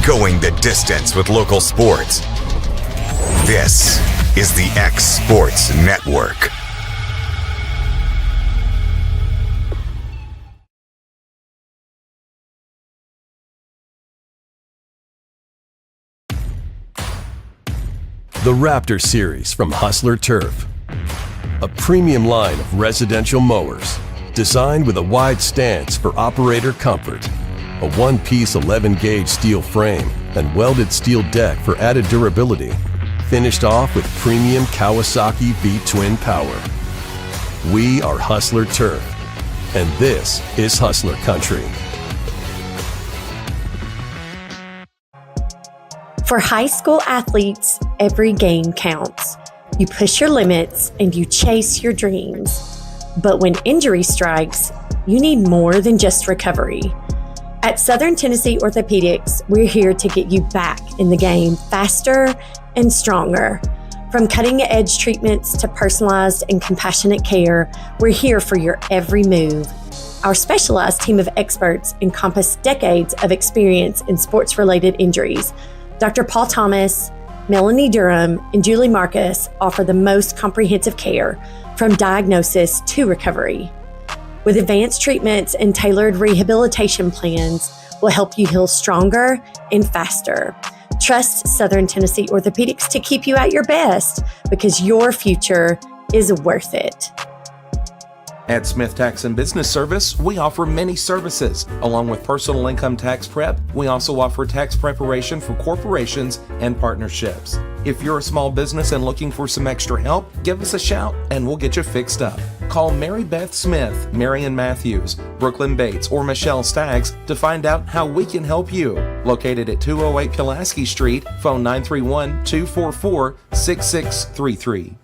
going the distance with local sports. This is the X Sports Network. The Raptor Series from Hustler Turf. A premium line of residential mowers designed with a wide stance for operator comfort. A one-piece 11-gauge steel frame and welded steel deck for added durability. Finished off with premium Kawasaki V-twin power. We are Hustler Turf, and this is Hustler Country. For high school athletes, every game counts. You push your limits and you chase your dreams. But when injury strikes, you need more than just recovery. At Southern Tennessee Orthopedics, we're here to get you back in the game faster and stronger. From cutting-edge treatments to personalized and compassionate care, we're here for your every move. Our specialized team of experts encompass decades of experience in sports-related injuries. Dr. Paul Thomas, Melanie Durham, and Julie Marcus offer the most comprehensive care from diagnosis to recovery. With advanced treatments and tailored rehabilitation plans, we'll help you heal stronger and faster. Trust Southern Tennessee Orthopedics to keep you at your best because your future is worth it. At Smith Tax and Business Service, we offer many services. Along with personal income tax prep, we also offer tax preparation for corporations and partnerships. If you're a small business and looking for some extra help, give us a shout and we'll get you fixed up. Call Mary Beth Smith, Marion Matthews, Brooklyn Bates, or Michelle Staggs to find out how we can help you. Located at 208 Pulaski Street, phone 931-244-6633.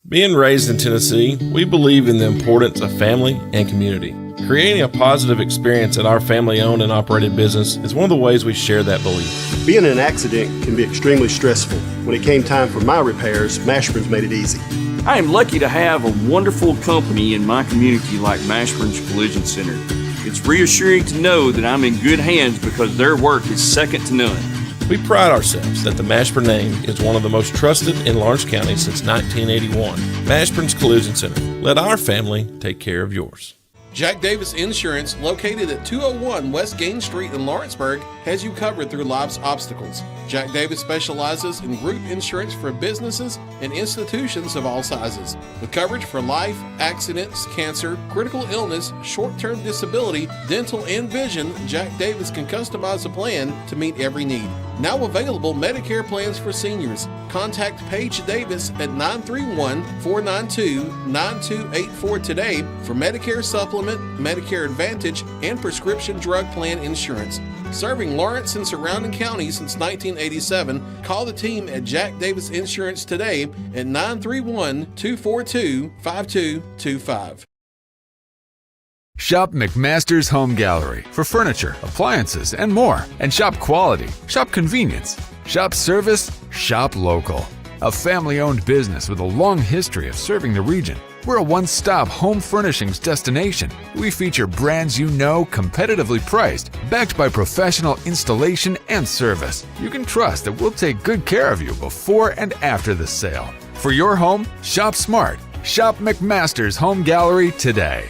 Being raised in Tennessee, we believe in the importance of family and community. Creating a positive experience at our family-owned and operated business is one of the ways we share that belief. Being in an accident can be extremely stressful. When it came time for my repairs, Mashburn's made it easy. I am lucky to have a wonderful company in my community like Mashburn's Collision Center. It's reassuring to know that I'm in good hands because their work is second to none. We pride ourselves that the Mashburn name is one of the most trusted in Lawrence County since 1981. Mashburn's Collision Center. Let our family take care of yours. Jack Davis Insurance, located at 201 West Gain Street in Lawrenceburg, has you covered through life's obstacles. Jack Davis specializes in group insurance for businesses and institutions of all sizes. With coverage for life, accidents, cancer, critical illness, short-term disability, dental, and vision, Jack Davis can customize a plan to meet every need. Now available Medicare plans for seniors. Contact Paige Davis at 931-492-9284 today for Medicare Supplement, Medicare Advantage, and prescription drug plan insurance. Serving Lawrence and surrounding counties since 1987, call the team at Jack Davis Insurance today at 931-242-5225. Shop McMaster's Home Gallery for furniture, appliances, and more. And shop quality, shop convenience, shop service, shop local. A family-owned business with a long history of serving the region. We're a one-stop home furnishings destination. We feature brands you know, competitively priced, backed by professional installation and service. You can trust that we'll take good care of you before and after the sale. For your home, shop smart. Shop McMaster's Home Gallery today.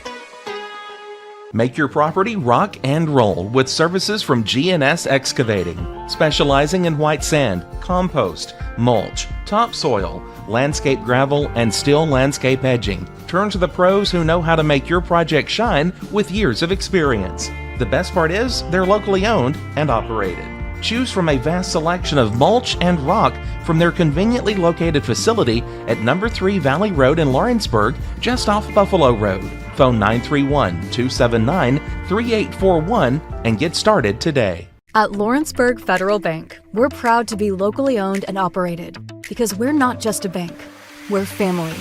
Make your property rock and roll with services from G&S Excavating, specializing in white sand, compost, mulch, topsoil, landscape gravel, and steel landscape edging. Turn to the pros who know how to make your project shine with years of experience. The best part is they're locally owned and operated. Choose from a vast selection of mulch and rock from their conveniently located facility at number 3 Valley Road in Lawrenceburg, just off Buffalo Road. Phone 931-279-3841 and get started today. At Lawrenceburg Federal Bank, we're proud to be locally owned and operated because we're not just a bank, we're family.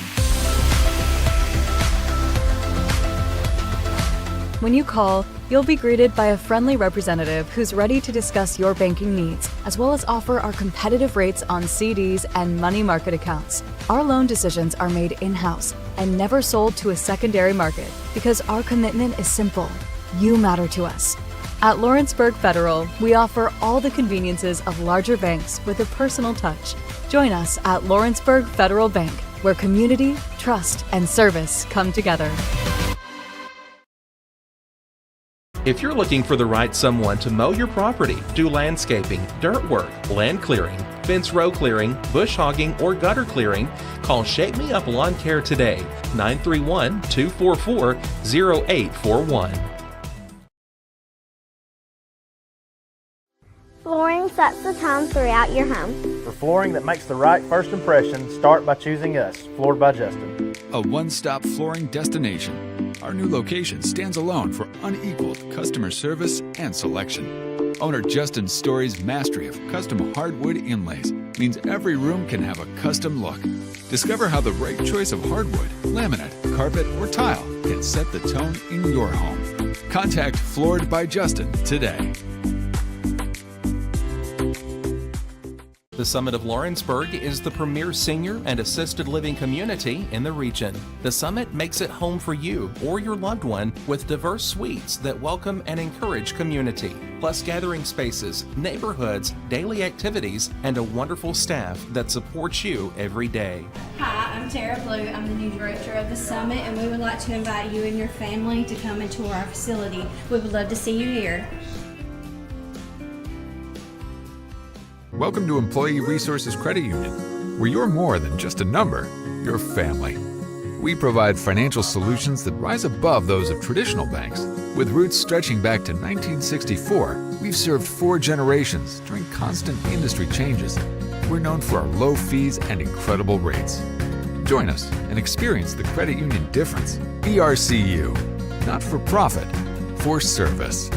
When you call, you'll be greeted by a friendly representative who's ready to discuss your banking needs, as well as offer our competitive rates on CDs and money market accounts. Our loan decisions are made in-house and never sold to a secondary market because our commitment is simple. You matter to us. At Lawrenceburg Federal, we offer all the conveniences of larger banks with a personal touch. Join us at Lawrenceburg Federal Bank, where community, trust, and service come together. If you're looking for the right someone to mow your property, do landscaping, dirt work, land clearing, fence row clearing, bush hogging, or gutter clearing, call Shape Me Up Lawn Care today, 931-244-0841. Flooring sets the tone throughout your home. For flooring that makes the right first impression, start by choosing us, Floored by Justin. A one-stop flooring destination. Our new location stands alone for unequaled customer service and selection. Owner Justin Story's mastery of custom hardwood inlays means every room can have a custom look. Discover how the right choice of hardwood, laminate, carpet, or tile can set the tone in your home. Contact Floored by Justin today. The Summit of Lawrenceburg is the premier senior and assisted living community in the region. The Summit makes it home for you or your loved one with diverse suites that welcome and encourage community, plus gathering spaces, neighborhoods, daily activities, and a wonderful staff that supports you every day. Hi, I'm Tara Blue. I'm the new director of the Summit, and we would like to invite you and your family to come and tour our facility. We would love to see you here. Welcome to Employee Resources Credit Union, where you're more than just a number, you're family. We provide financial solutions that rise above those of traditional banks. With roots stretching back to 1964, we've served 4 generations during constant industry changes. We're known for our low fees and incredible rates. Join us and experience the credit union difference. ERCU, not for profit, for service.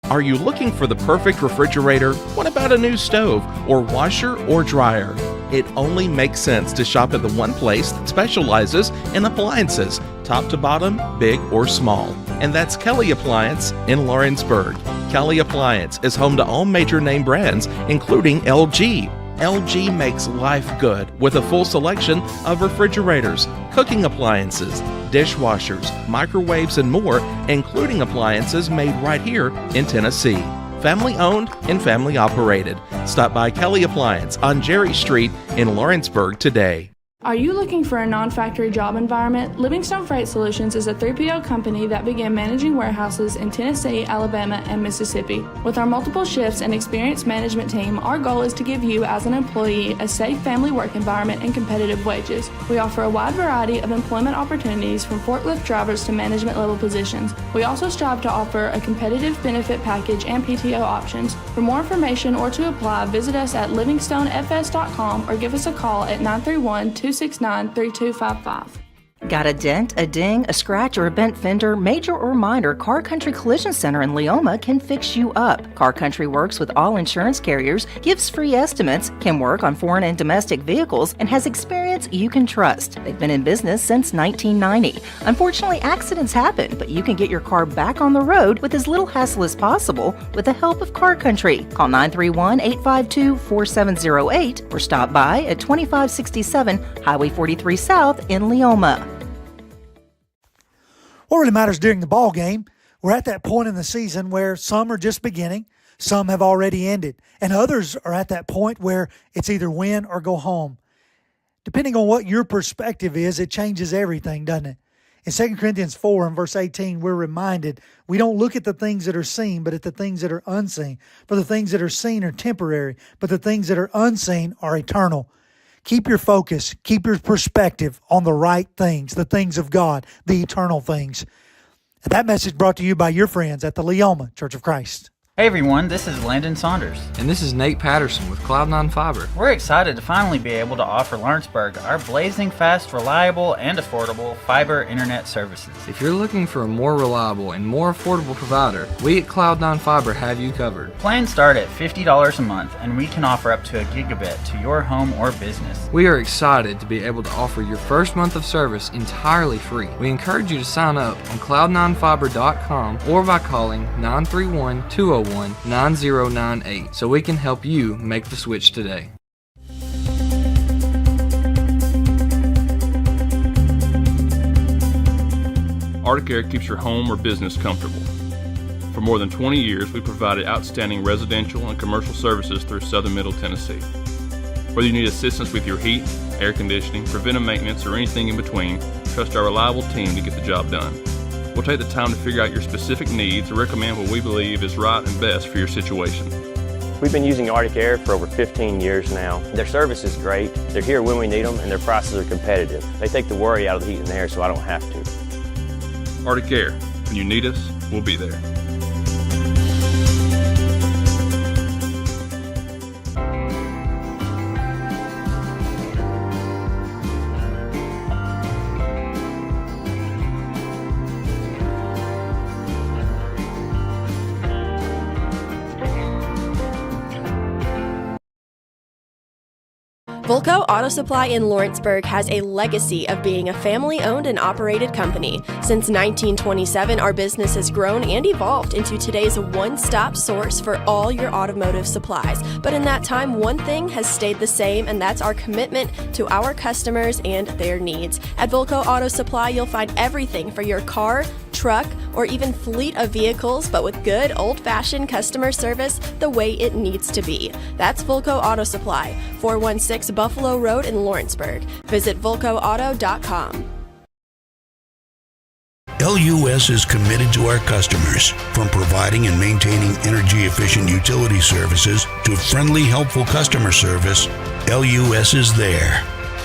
Are you looking for the perfect refrigerator? What about a new stove or washer or dryer? It only makes sense to shop at the one place that specializes in appliances, top to bottom, big or small. And that's Kelly Appliance in Lawrenceburg. Kelly Appliance is home to all major name brands, including LG. LG makes life good with a full selection of refrigerators, cooking appliances, dishwashers, microwaves, and more, including appliances made right here in Tennessee. Family owned and family operated. Stop by Kelly Appliance on Jerry Street in Lawrenceburg today. Are you looking for a non-factory job environment? Livingstone Freight Solutions is a 3PL company that began managing warehouses in Tennessee, Alabama, and Mississippi. With our multiple shifts and experienced management team, our goal is to give you, as an employee, a safe family work environment and competitive wages. We offer a wide variety of employment opportunities from forklift drivers to management level positions. We also strive to offer a competitive benefit package and PTO options. For more information or to apply, visit us at livingstonefs.com or give us a call at 931-269-3255. Got a dent, a ding, a scratch, or a bent fender? Major or minor, Car Country Collision Center in Leoma can fix you up. Car Country works with all insurance carriers, gives free estimates, can work on foreign and domestic vehicles, and has experience you can trust. They've been in business since 1990. Unfortunately, accidents happen, but you can get your car back on the road with as little hassle as possible with the help of Car Country. Call 931-852-4708 or stop by at 2567 Highway 43 South in Leoma. What really matters during the ball game, we're at that point in the season where some are just beginning, some have already ended, and others are at that point where it's either win or go home. Depending on what your perspective is, it changes everything, doesn't it? In 2 Corinthians 4 and verse 18, we're reminded we don't look at the things that are seen, but at the things that are unseen. For the things that are seen are temporary, but the things that are unseen are eternal. Keep your focus, keep your perspective on the right things, the things of God, the eternal things. And that message brought to you by your friends at the Leoma Church of Christ. Hey everyone, this is Landon Saunders. And this is Nate Patterson with Cloud9 Fiber. We're excited to finally be able to offer Lawrenceburg our blazing fast, reliable, and affordable fiber internet services. If you're looking for a more reliable and more affordable provider, we at Cloud9 Fiber have you covered. Plans start at $50 a month, and we can offer up to a gigabit to your home or business. We are excited to be able to offer your first month of service entirely free. We encourage you to sign up on cloud9fiber.com or by calling 931-201-9098 so we can help you make the switch today. Arctic Air keeps your home or business comfortable. For more than 20 years, we provided outstanding residential and commercial services through Southern Middle Tennessee. Whether you need assistance with your heat, air conditioning, preventive maintenance, or anything in between, trust our reliable team to get the job done. We'll take the time to figure out your specific needs and recommend what we believe is right and best for your situation. We've been using Arctic Air for over 15 years now. Their service is great, they're here when we need them, and their prices are competitive. They take the worry out of the heat and air so I don't have to. Arctic Air. When you need us, we'll be there. Volco Auto Supply in Lawrenceburg has a legacy of being a family-owned and operated company. Since 1927, our business has grown and evolved into today's one-stop source for all your automotive supplies. But in that time, one thing has stayed the same, and that's our commitment to our customers and their needs. At Volco Auto Supply, you'll find everything for your car, truck, or even fleet of vehicles, but with good old-fashioned customer service the way it needs to be. That's Volco Auto Supply, 416 Buffalo Road in Lawrenceburg. Visit VolcoAuto.com. LUS is committed to our customers, from providing and maintaining energy-efficient utility services to friendly, helpful customer service. LUS is there.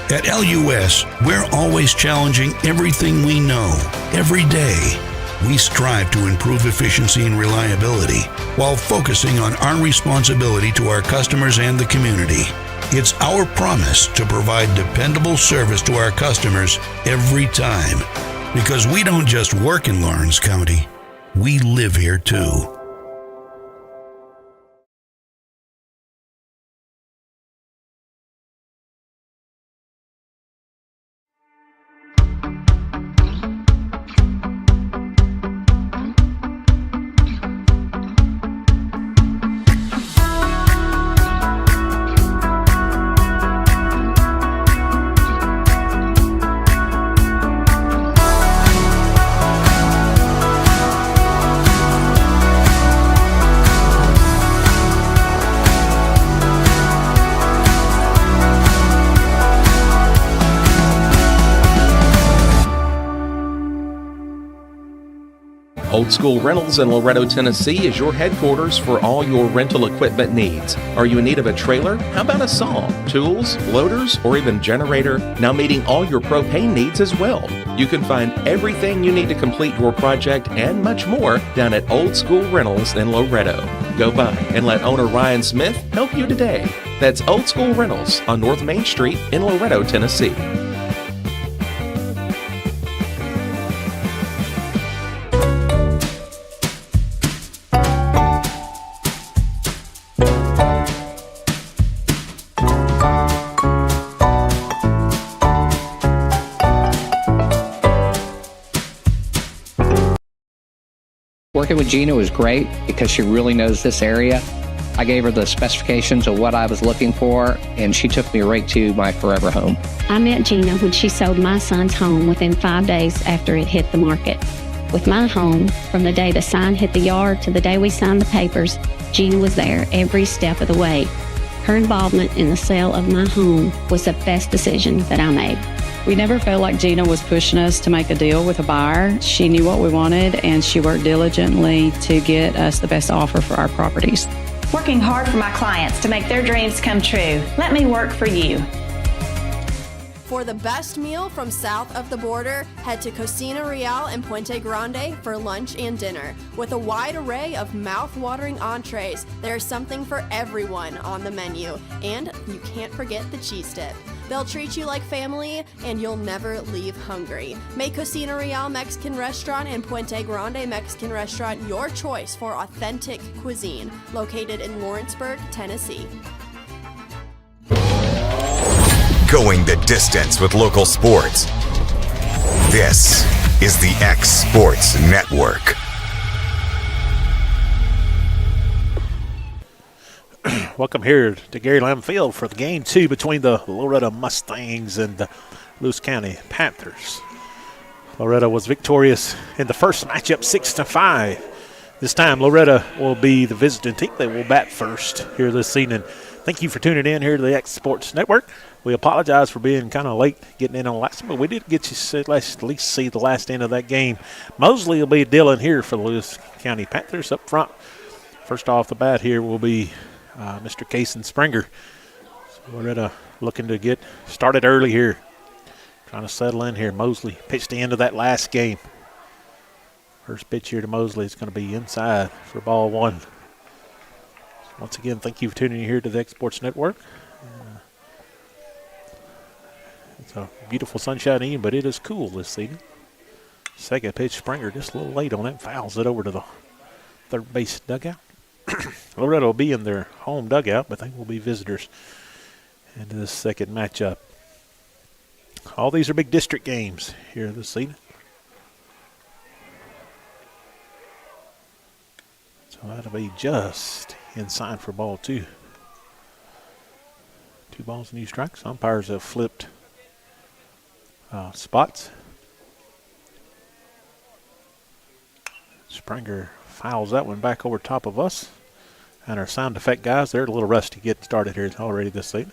At LUS, we're always challenging everything we know, every day. We strive to improve efficiency and reliability while focusing on our responsibility to our customers and the community. It's our promise to provide dependable service to our customers every time. Because we don't just work in Lawrence County, we live here too. Old School Rentals in Loretto, Tennessee is your headquarters for all your rental equipment needs. Are you in need of a trailer? How about a saw, tools, loaders, or even generator? Now meeting all your propane needs as well. You can find everything you need to complete your project and much more down at Old School Rentals in Loretto. Go by and let owner Ryan Smith help you today. That's Old School Rentals on North Main Street in Loretto, Tennessee. Working with Gina was great because she really knows this area. I gave her the specifications of what I was looking for, and she took me right to my forever home. I met Gina when she sold my son's home within 5 days after it hit the market. With my home, from the day the sign hit the yard to the day we signed the papers, Gina was there every step of the way. Her involvement in the sale of my home was the best decision that I made. We never felt like Gina was pushing us to make a deal with a buyer. She knew what we wanted, and she worked diligently to get us the best offer for our properties. Working hard for my clients to make their dreams come true. Let me work for you. For the best meal from south of the border, head to Cocina Real in Puente Grande for lunch and dinner. With a wide array of mouth-watering entrees, there's something for everyone on the menu. And you can't forget the cheese dip. They'll treat you like family, and you'll never leave hungry. Make Cocina Real Mexican Restaurant and Puente Grande Mexican Restaurant your choice for authentic cuisine, located in Lawrenceburg, Tennessee. Going the distance with local sports. This is the X Sports Network. Welcome here to Gary Lamb Field for the game 2 between the Loretto Mustangs and the Lewis County Panthers. Loretto was victorious in the first matchup, 6-5. This time, Loretto will be the visiting team. They will bat first here this evening. Thank you for tuning in here to the X Sports Network. We apologize for being kind of late getting in on the last one, but we did get you at least see the last end of that game. Mosley will be dealing here for the Lewis County Panthers up front. First off the bat here will be Mr. Cason Springer. So Loretto looking to get started early here. Trying to settle in here. Mosley pitched the end of that last game. First pitch here to Mosley is going to be inside for ball one. Once again, thank you for tuning in here to the X Sports Network. It's a beautiful sunshine evening, but it is cool this evening. Second pitch, Springer just a little late on it. Fouls it over to the third base dugout. Loretto will be in their home dugout, but they will be visitors into this second matchup. All these are big district games here this evening. So that'll be just inside for ball two. 2 balls and 2 strikes. Umpires have flipped spots. Springer fouls that one back over top of us. And our sound effect guys, they're a little rusty getting started here already this evening.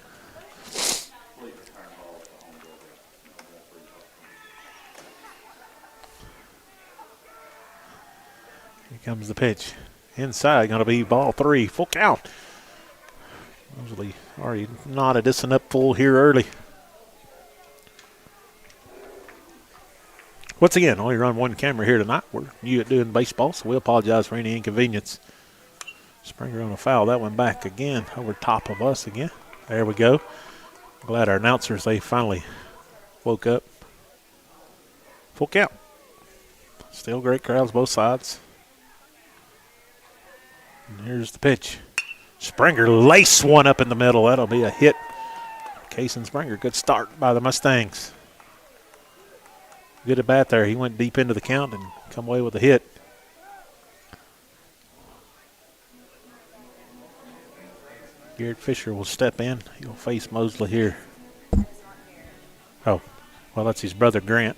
Here comes the pitch. Inside, going to be ball 3. Full count. Mosley already knotted this one up full here early. Once again, only run one camera here tonight. We're new at doing baseball, so we apologize for any inconvenience. Springer on a foul. That one back again over top of us again. There we go. Glad our announcers, they finally woke up. Full count. Still great crowds both sides. And here's the pitch. Springer lace one up in the middle. That'll be a hit. Cason Springer, good start by the Mustangs. Good at bat there. He went deep into the count and come away with a hit. Garrett Fisher will step in. He'll face Mosley here. Oh, well, that's his brother Grant.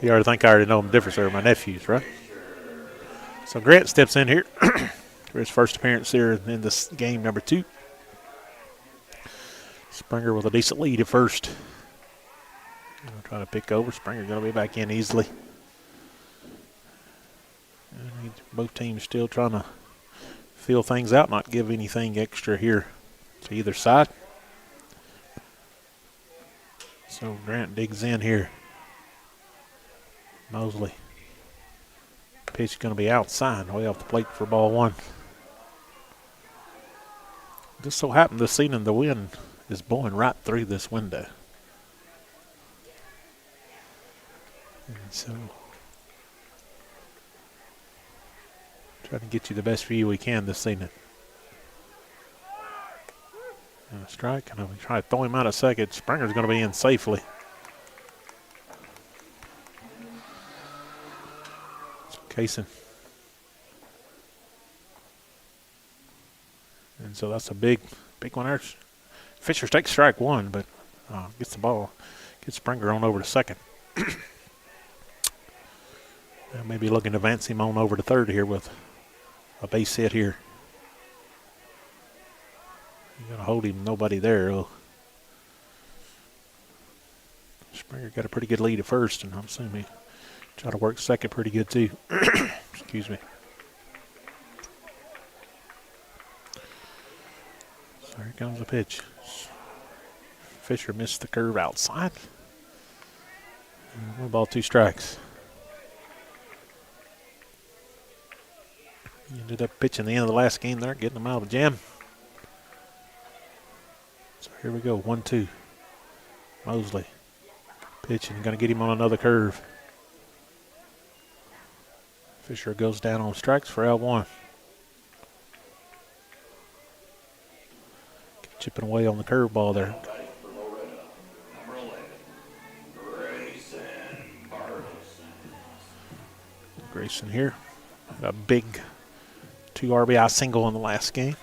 You already think I already know the difference. They're my nephews, right? So Grant steps in here for his first appearance here in this game, number 2. Springer with a decent lead at first. Trying to pick over. Springer going to be back in easily. And both teams still trying to feel things out, not give anything extra here to either side. So Grant digs in here. Mosley. Pitch going to be outside, way off the plate for ball 1. Just so happened this evening the wind is blowing right through this window. And so, trying to get you the best view we can this evening. And a strike, and I'm going to try to throw him out a second. Springer's going to be in safely. Cason. And so that's a big one there. Fisher takes strike 1, but gets the ball, gets Springer on over to second. Maybe looking to advance him on over to third here with a base hit here. You got to hold him, nobody there. Oh. Springer got a pretty good lead at first, and I'm assuming he try to work second pretty good too. Excuse me. So here comes the pitch. Fisher missed the curve outside. 1 ball, 2 strikes. He ended up pitching the end of the last game there, getting them out of the jam. So here we go, 1-2. Mosley pitching, going to get him on another curve. Fisher goes down on strikes for L1. Chipping away on the curveball there. Grayson here. A big 2 RBI single in the last game.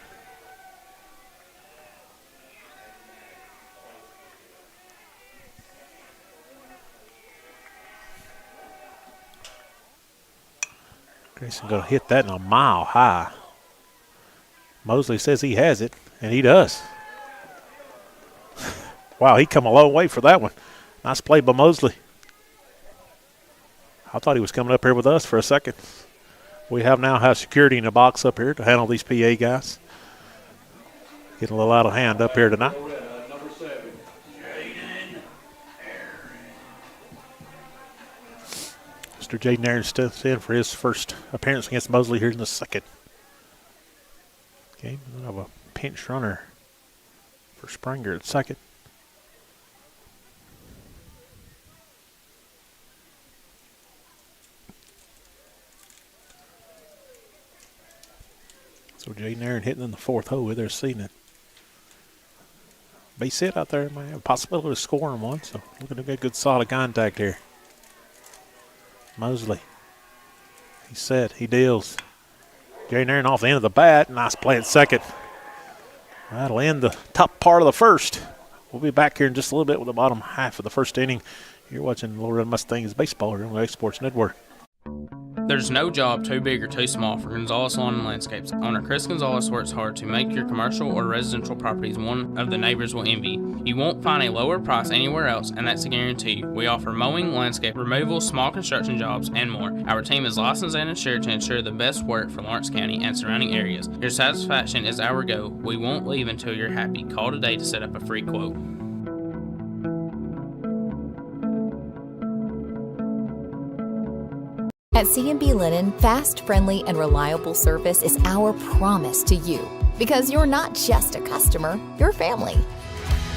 Grayson going to hit that in a mile high. Mosley says he has it, and he does. Wow, he come a long way for that one. Nice play by Mosley. I thought he was coming up here with us for a second. We now have security in the box up here to handle these PA guys. Getting a little out of hand up here tonight. Mr. Jaden Aaron steps in for his first appearance against Mosley here in the second. Okay, we have a pinch runner for Springer at second. So Jaden Aaron hitting in the fourth hole with their seeing it. Base hit out there, might have a possibility of scoring one, so looking to get good solid contact here. Mosley. He's set, he deals. Jaden Aaron off the end of the bat, nice play at second. That'll end the top part of the first. We'll be back here in just a little bit with the bottom half of the first inning. You're watching Loretto Mustangs baseball here on the X Sports Network. There's no job too big or too small for Gonzalez Lawn and Landscapes. Owner Chris Gonzalez works hard to make your commercial or residential properties one of the neighbors will envy. You won't find a lower price anywhere else, and that's a guarantee. We offer mowing, landscape removal, small construction jobs, and more. Our team is licensed and insured to ensure the best work for Lawrence County and surrounding areas. Your satisfaction is our goal. We won't leave until you're happy. Call today to set up a free quote. At C&B Linen, fast, friendly, and reliable service is our promise to you. Because you're not just a customer, you're family.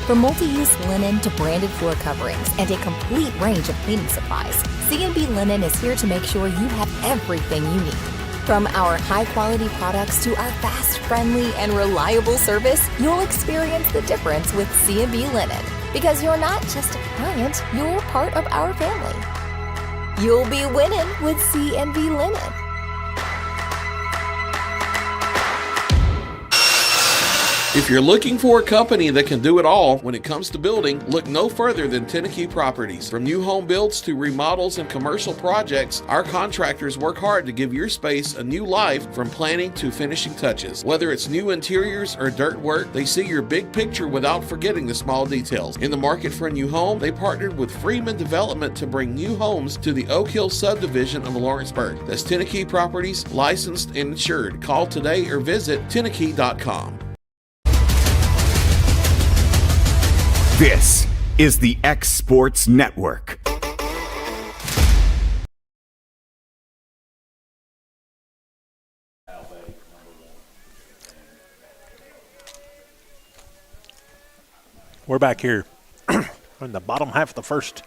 From multi-use linen to branded floor coverings and a complete range of cleaning supplies, C&B Linen is here to make sure you have everything you need. From our high-quality products to our fast, friendly, and reliable service, you'll experience the difference with C&B Linen. Because you're not just a client, you're part of our family. You'll be winning with C&B Linen. If you're looking for a company that can do it all when it comes to building, look no further than Tenneke Properties. From new home builds to remodels and commercial projects, our contractors work hard to give your space a new life from planning to finishing touches. Whether it's new interiors or dirt work, they see your big picture without forgetting the small details. In the market for a new home, they partnered with Freeman Development to bring new homes to the Oak Hill subdivision of Lawrenceburg. That's Tenneke Properties, licensed and insured. Call today or visit Tenneke.com. This is the X Sports Network. We're back here in the bottom half of the first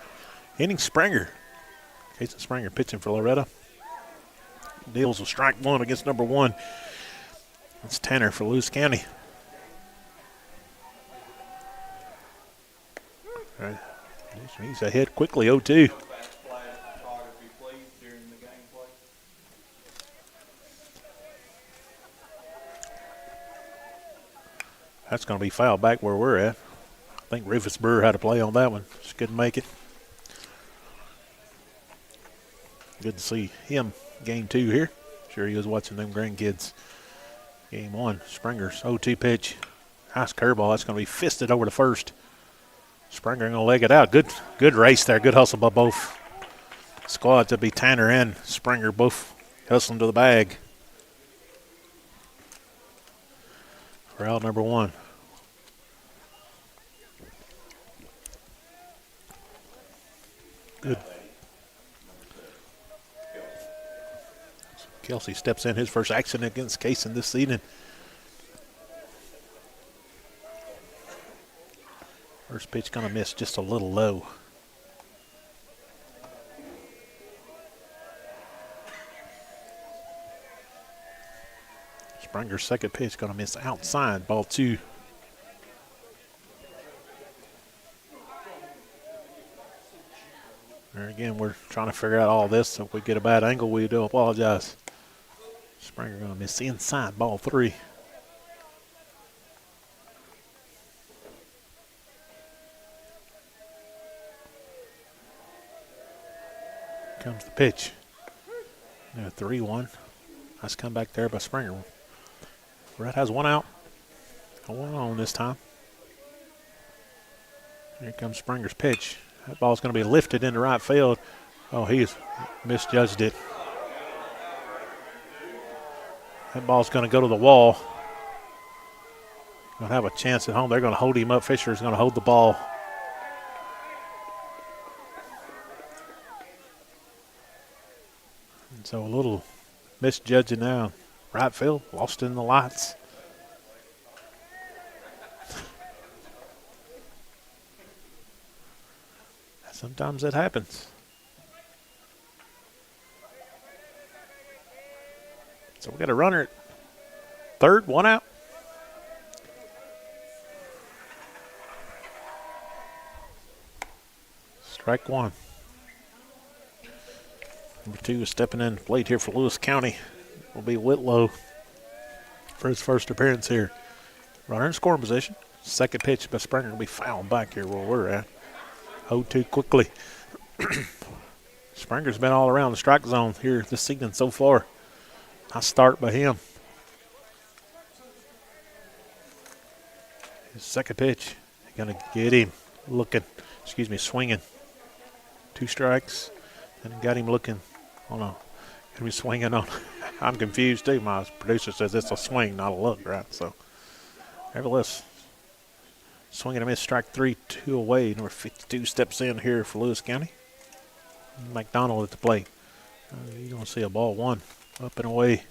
inning. Springer. Casey Springer pitching for Loretto. Deals with strike one against number one. That's Tanner for Lewis County. All right. He's ahead quickly, 0-2. That's going to be fouled back where we're at. I think Rufus Brewer had a play on that one. Just couldn't make it. Good to see him game two here. Sure he was watching them grandkids. Game one, Springer's 0-2 pitch. Nice curveball. That's going to be fisted over to first. Springer going to leg it out. Good race there. Good hustle by both squads. That'd be Tanner and Springer both hustling to the bag. For out number one. Good. Kelsey steps in his first action against Kaysen this season. First pitch going to miss just a little low. Springer's second pitch going to miss outside, ball two. There again, we're trying to figure out all this, so if we get a bad angle, we do apologize. Springer going to miss inside, ball three. Comes the pitch. 3-1. Nice comeback there by Springer. Red has one out. One on this time. Here comes Springer's pitch. That ball's going to be lifted into right field. Oh, he's misjudged it. That ball's going to go to the wall. Going to have a chance at home. They're going to hold him up. Fisher's going to hold the ball. And so a little misjudging now. Right field, lost in the lights. Sometimes that happens. So we got a runner at third, one out. Strike one. Number 2 is stepping in late here for Lewis County. Will be Whitlow for his first appearance here. Runner in scoring position. Second pitch by Springer will be fouled back here where we're at. 0-2 quickly. Springer's been all around the strike zone here this season so far. Nice start by him. His second pitch. Gonna get him swinging. 2 strikes. And got him looking. Oh no. Gonna be swinging on. I'm confused too. My producer says it's a swing, not a look, right? So, nevertheless, swing and a miss, strike 3, 2 away. Number 52 steps in here for Lewis County. McDonald at the plate. You're going to see a ball 1 up and away.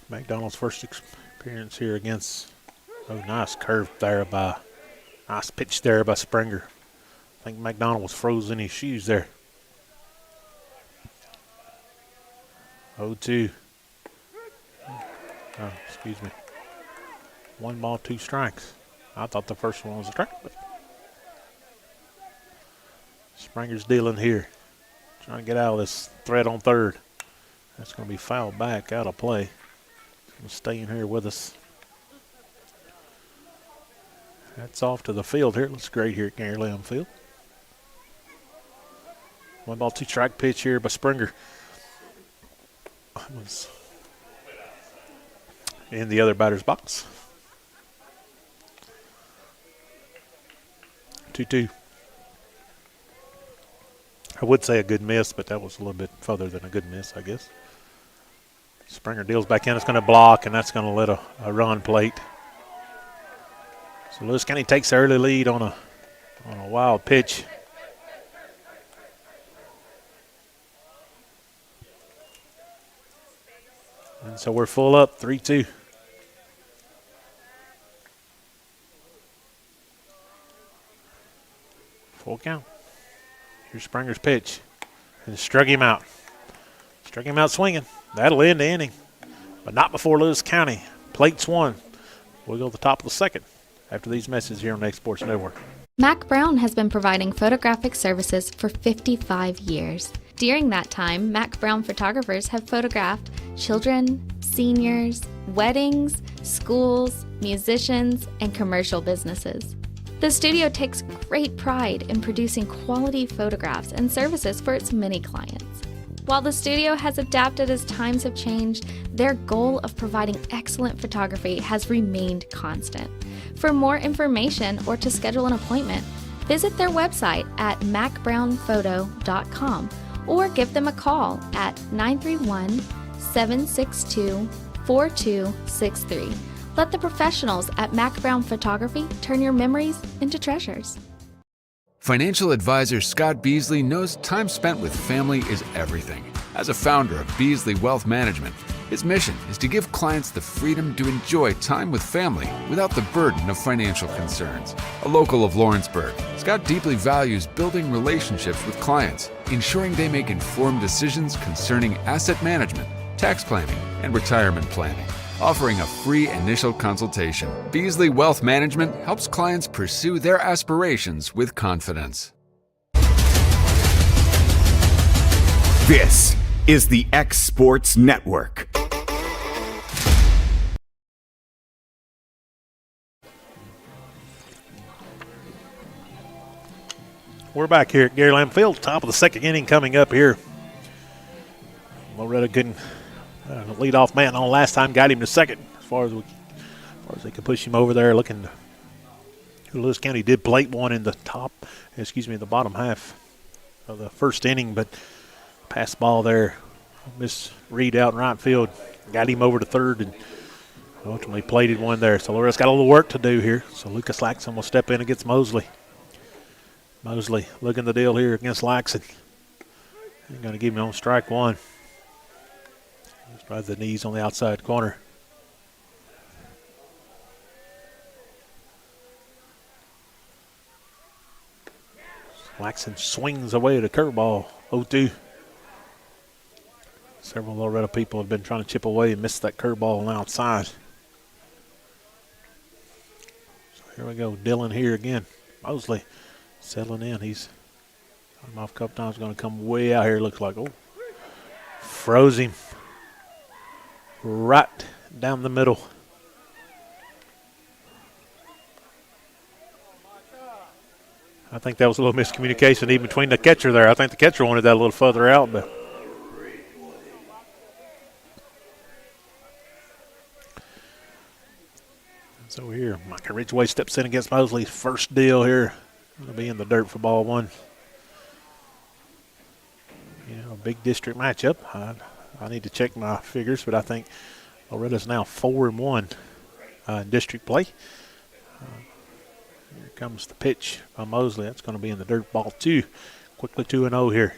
McDonald's first appearance here against, nice curve there nice pitch there by Springer. I think McDonald was frozen in his shoes there. 0-2. Oh, excuse me. 1 ball, 2 strikes. I thought the first one was a strike, but Springer's dealing here. Trying to get out of this threat on third. That's going to be fouled back, out of play. He's staying here with us. That's off to the field here. It looks great here at Gary Lamb Field. 1 ball, 2 strike pitch here by Springer. Was in the other batter's box. 2-2. I would say a good miss, but that was a little bit further than a good miss, I guess. Springer deals back in. It's going to block, and that's going to let a run plate. So Lewis County takes the early lead on a wild pitch. And so we're full up, 3-2. Full count. Here's Springer's pitch. And struck him out. Struck him out swinging. That'll end the inning. But not before Lewis County. Plates 1. We'll go to the top of the second after these messages here on the X Sports Network. Mac Brown has been providing photographic services for 55 years. During that time, Mac Brown photographers have photographed children, seniors, weddings, schools, musicians, and commercial businesses. The studio takes great pride in producing quality photographs and services for its many clients. While the studio has adapted as times have changed, their goal of providing excellent photography has remained constant. For more information or to schedule an appointment, visit their website at macbrownphoto.com or give them a call at 931-762-4263. Let the professionals at Mac Brown Photography turn your memories into treasures. Financial advisor Scott Beasley knows time spent with family is everything. As a founder of Beasley Wealth Management, his mission is to give clients the freedom to enjoy time with family without the burden of financial concerns. A local of Lawrenceburg, Scott deeply values building relationships with clients, ensuring they make informed decisions concerning asset management, tax planning, and retirement planning. Offering a free initial consultation, Beasley Wealth Management helps clients pursue their aspirations with confidence. This is the X Sports Network. We're back here at Gary Lamb Field, top of the second inning coming up here. Loretto couldn't lead off man on last time, got him to second as far as they could push him over there. Looking, Lewis County did plate one in the the bottom half of the first inning, but pass ball there, Miss Reed out in right field, got him over to third and ultimately plated one there. So Loretto's got a little work to do here. So Lucas Laxon will step in against Mosley. Mosley looking the deal here against Laxon. He's going to give him on strike one. He's probably the knees on the outside corner. Laxon swings away at a curveball, 0-2. Several Loretto people have been trying to chip away and miss that curveball on the outside. So here we go, Dillon here again. Mosley settling in. He's come off a couple times, going to come way out here, looks like. Oh, froze him right down the middle. I think that was a little miscommunication even between the catcher there. I think the catcher wanted that a little further out, but so here, Micah Ridgeway steps in against Mosley's first deal here. Going to be in the dirt for ball one. A big district matchup. I need to check my figures, but I think Loretto's now 4-1 in district play. Here comes the pitch by Mosley. That's going to be in the dirt, ball two. Quickly 2-0 here.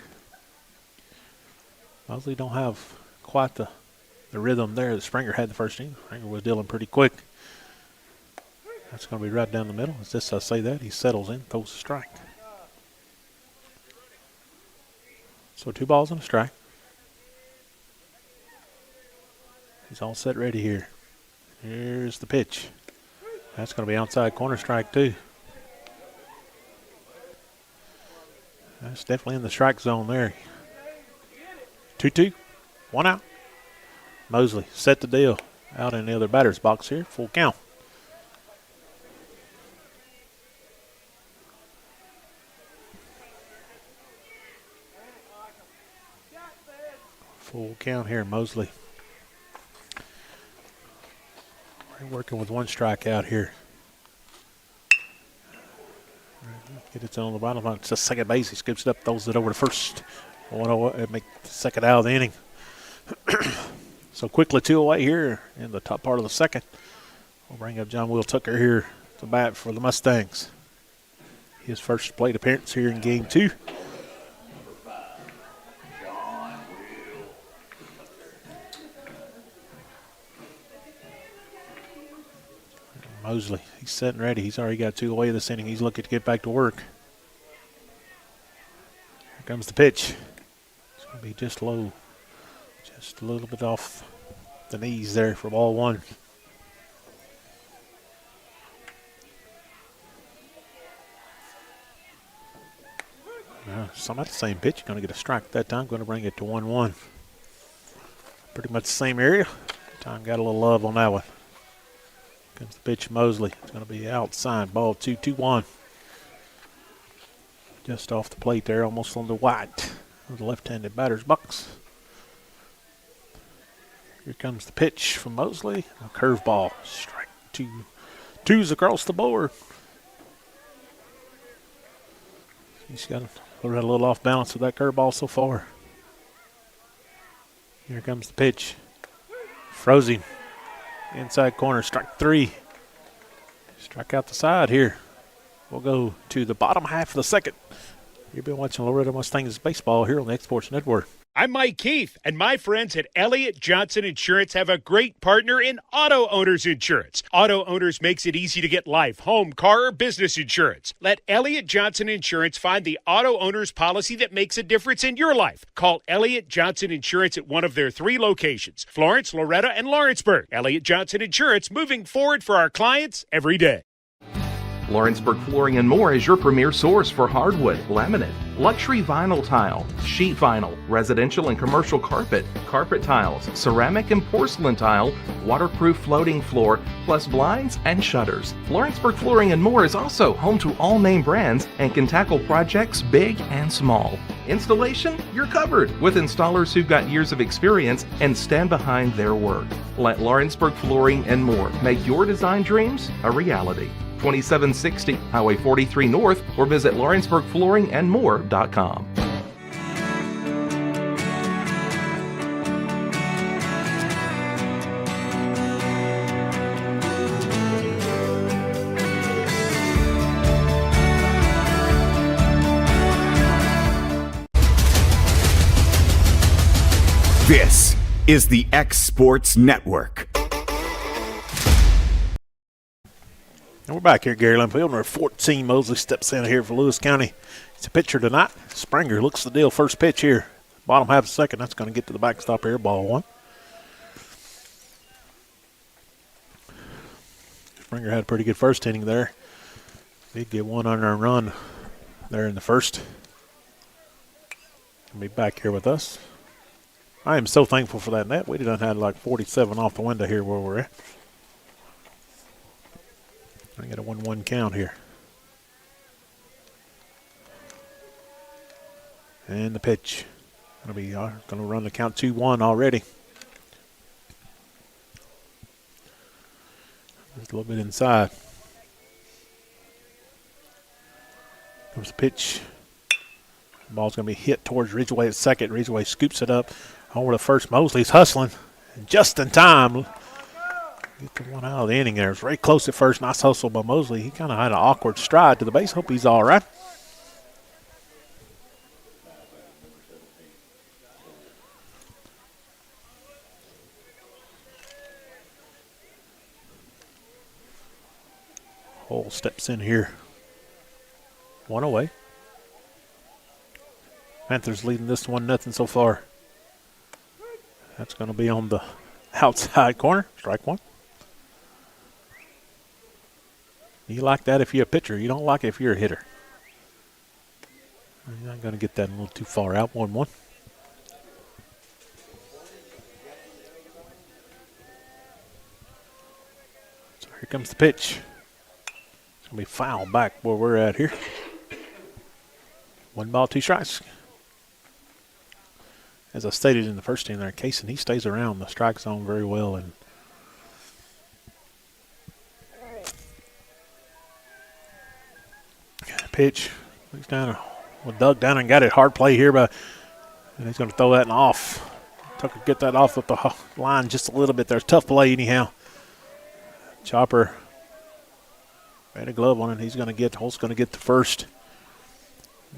Mosley don't have quite the rhythm there that Springer had the first inning. Springer was dealing pretty quick. That's going to be right down the middle. As this I say that, he settles in, throws a strike. So 2 balls and a strike. He's all set ready here. Here's the pitch. That's going to be outside corner, strike 2. That's definitely in the strike zone there. 2-2, 1 out. Mosley set the deal out in the other batter's box here. Full count. Full count here, Mosley. We're working with 1 strikeout here. Get it on the bottom. It's a second base. He scoops it up, throws it over to first. Make the second out of the inning. So quickly 2 away here in the top part of the second. We'll bring up John Will Tucker here to bat for the Mustangs. His first plate appearance here in game 2. Mosley, he's set and ready. He's already got 2 away this inning. He's looking to get back to work. Here comes the pitch. It's going to be just low. Just a little bit off the knees there for ball 1. Some at the same pitch. Going to get a strike that time. Going to bring it to 1-1. Pretty much the same area. Time got a little love on that one. Comes the pitch, Mosley. It's going to be outside. Ball 2-1. Just off the plate there, almost on the white of the left-handed batter's box. Here comes the pitch from Mosley. A curveball. Strike 2. 2's across the board. He's got a little off balance with that curveball so far. Here comes the pitch. Froze him. Inside corner, strike 3. Strike out the side here. We'll go to the bottom half of the second. You've been watching Loretto Mustangs baseball here on the Exports Network. I'm Mike Keith, and my friends at Elliott Johnson Insurance have a great partner in Auto Owners Insurance. Auto Owners makes it easy to get life, home, car, or business insurance. Let Elliott Johnson Insurance find the Auto Owners policy that makes a difference in your life. Call Elliott Johnson Insurance at one of their 3 locations, Florence, Loretto, and Lawrenceburg. Elliott Johnson Insurance, moving forward for our clients every day. Lawrenceburg Flooring and More is your premier source for hardwood, laminate, luxury vinyl tile, sheet vinyl, residential and commercial carpet, carpet tiles, ceramic and porcelain tile, waterproof floating floor, plus blinds and shutters. Lawrenceburg Flooring and More is also home to all name brands and can tackle projects big and small. Installation? You're covered with installers who've got years of experience and stand behind their work. Let Lawrenceburg Flooring and More make your design dreams a reality. 2760 Highway 43 North or visit lawrenceburgflooringandmore.com. This is the X Sports Network. And we're back here at Gary Field. Number 14, Mosley steps in here for Lewis County. It's a pitcher tonight. Springer looks the deal. First pitch here. Bottom half of the second. That's going to get to the backstop here. Ball one. Springer had a pretty good first inning there. Did get one unearned run there in the first. He'll be back here with us. I am so thankful for that net. We done had like 47 off the window here where we're at. I got a 1-1 count here. And the pitch. Going to run the count 2-1 already. Just a little bit inside. Comes the pitch. The ball's going to be hit towards Ridgeway at second. Ridgeway scoops it up over to first. Mosley's hustling. And just in time. Get the one out of the inning there. It was very close at first. Nice hustle by Mosley. He kind of had an awkward stride to the base. Hope he's all right. Hole steps in here. One away. Panthers leading this 1-0 so far. That's going to be on the outside corner. Strike one. You like that if you're a pitcher. You don't like it if you're a hitter. You're not going to get that a little too far out. 1-1. So here comes the pitch. It's going to be foul back where we're at here. 1 ball, 2 strikes. As I stated in the first inning there, Kaysen, he stays around the strike zone very well. And pitch. He's down. Well, dug down and got it. Hard play here, and he's going to throw that one off. Tucker get that off the line just a little bit. There's tough play anyhow. Chopper had a glove on it. He's going to get. Holt's going to get the first.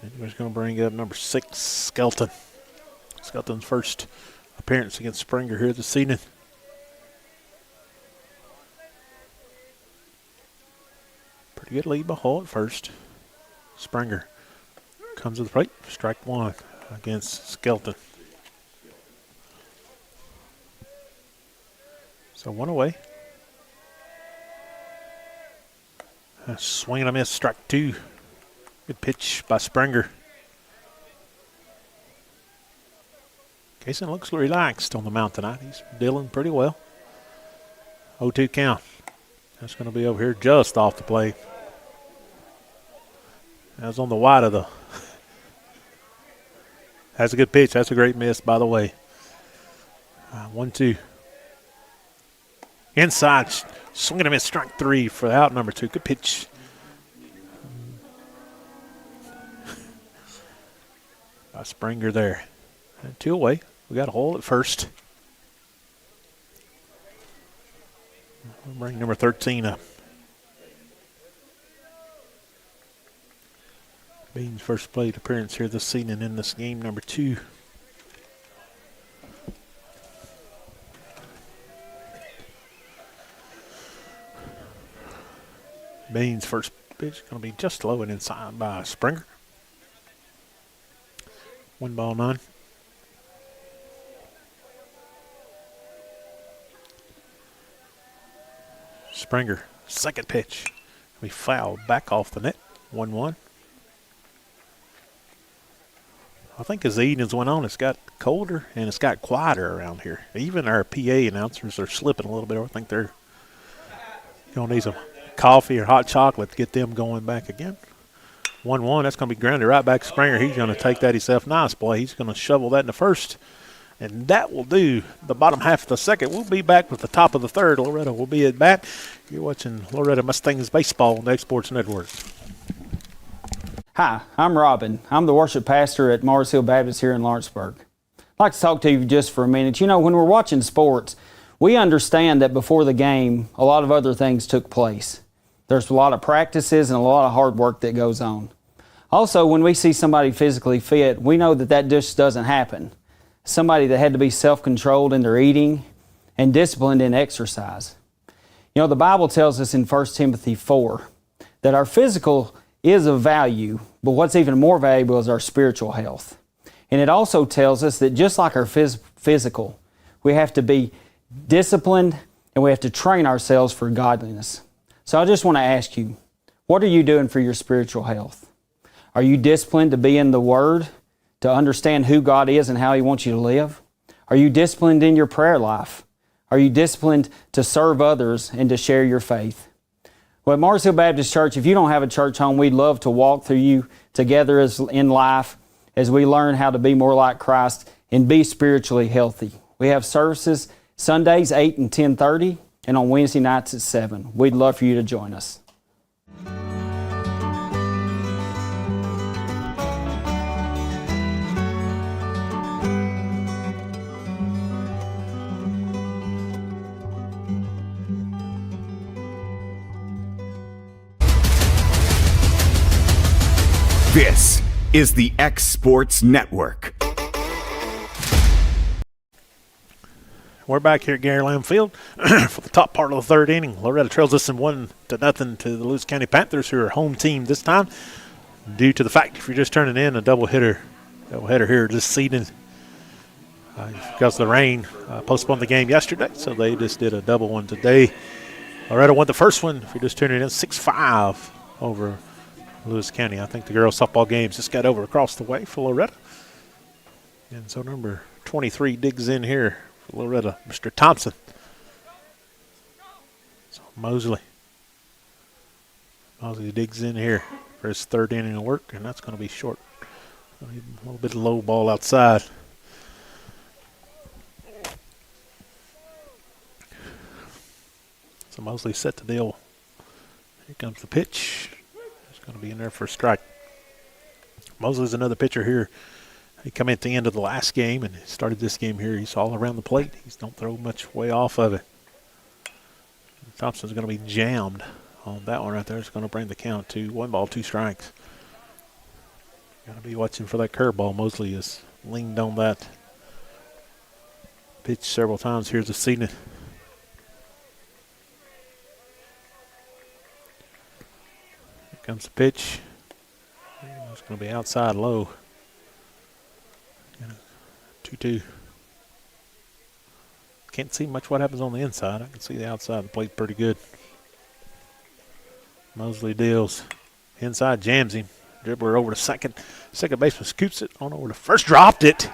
And he's going to bring up number 6, Skelton. Skelton's first appearance against Springer here this evening. Pretty good lead by Hull at first. Springer comes to the plate. Strike one against Skelton. So one away. A swing and a miss. Strike two. Good pitch by Springer. Kaysen looks relaxed on the mound tonight. He's dealing pretty well. 0-2 count. That's going to be over here just off the plate. That was on the wide of the. That's a good pitch. That's a great miss, by the way. 1-2. Inside. Swing and a miss. Strike three for the out number 2. Good pitch. By Springer there. And 2 away. We got a hole at first. We'll bring number 13 up. Bean's first plate appearance here this season in this game, number 2. Bean's first pitch going to be just low and inside by Springer. 1 ball, 9. Springer, second pitch. We fouled back off the net. 1-1. I think as the evenings went on, it's got colder and it's got quieter around here. Even our PA announcers are slipping a little bit. I think they're going to need some coffee or hot chocolate to get them going back again. 1-1. That's going to be grounded right back to Springer. He's going to take that himself. Nice play. He's going to shovel that in the first. And that will do the bottom half of the second. We'll be back with the top of the third. Loretto will be at bat. You're watching Loretto Mustangs baseball on the X Sports Network. Hi, I'm Robin. I'm the worship pastor at Mars Hill Baptist here in Lawrenceburg. I'd like to talk to you just for a minute. You know, when we're watching sports, we understand that before the game, a lot of other things took place. There's a lot of practices and a lot of hard work that goes on. Also, when we see somebody physically fit, we know that that just doesn't happen. Somebody that had to be self-controlled in their eating and disciplined in exercise. You know, the Bible tells us in 1 Timothy 4 that our physical is of value, but what's even more valuable is our spiritual health. And it also tells us that just like our physical, we have to be disciplined and we have to train ourselves for godliness. So I just want to ask you, what are you doing for your spiritual health? Are you disciplined to be in the Word, to understand who God is and how He wants you to live? Are you disciplined in your prayer life? Are you disciplined to serve others and to share your faith? Well, at Mars Hill Baptist Church, if you don't have a church home, we'd love to walk through you together in life as we learn how to be more like Christ and be spiritually healthy. We have services Sundays 8 and 10:30 and on Wednesday nights at 7. We'd love for you to join us. This is the X Sports Network. We're back here at Gary Lamb Field for the top part of the third inning. Loretto trails us in 1-0 to the Lewis County Panthers, who are home team this time, due to the fact if you're just turning in a doubleheader here this season. Because of the rain, postponed the game yesterday, so they just did a double one today. Loretto won the first one, if you're just turning in, 6-5 over Lewis County. I think the girls' softball games just got over across the way for Loretto. And so number 23 digs in here for Loretto, Mr. Thompson. So Mosley digs in here for his third inning of work, and that's going to be short. A little bit of low ball outside. So Mosley set the deal. Here comes the pitch. Going to be in there for a strike. Mosley's another pitcher here. He came at the end of the last game and started this game here. He's all around the plate. He don't throw much way off of it. Thompson's going to be jammed on that one right there. It's going to bring the count to 1 ball, 2 strikes. Got to be watching for that curveball. Mosley has leaned on that pitch several times here this season. Comes the pitch. It's going to be outside low. 2-2. Can't see much what happens on the inside. I can see the outside of the plate pretty good. Mosley deals. Inside jams him. Dribbler over to second. Second baseman scoops it on over to first. Dropped it.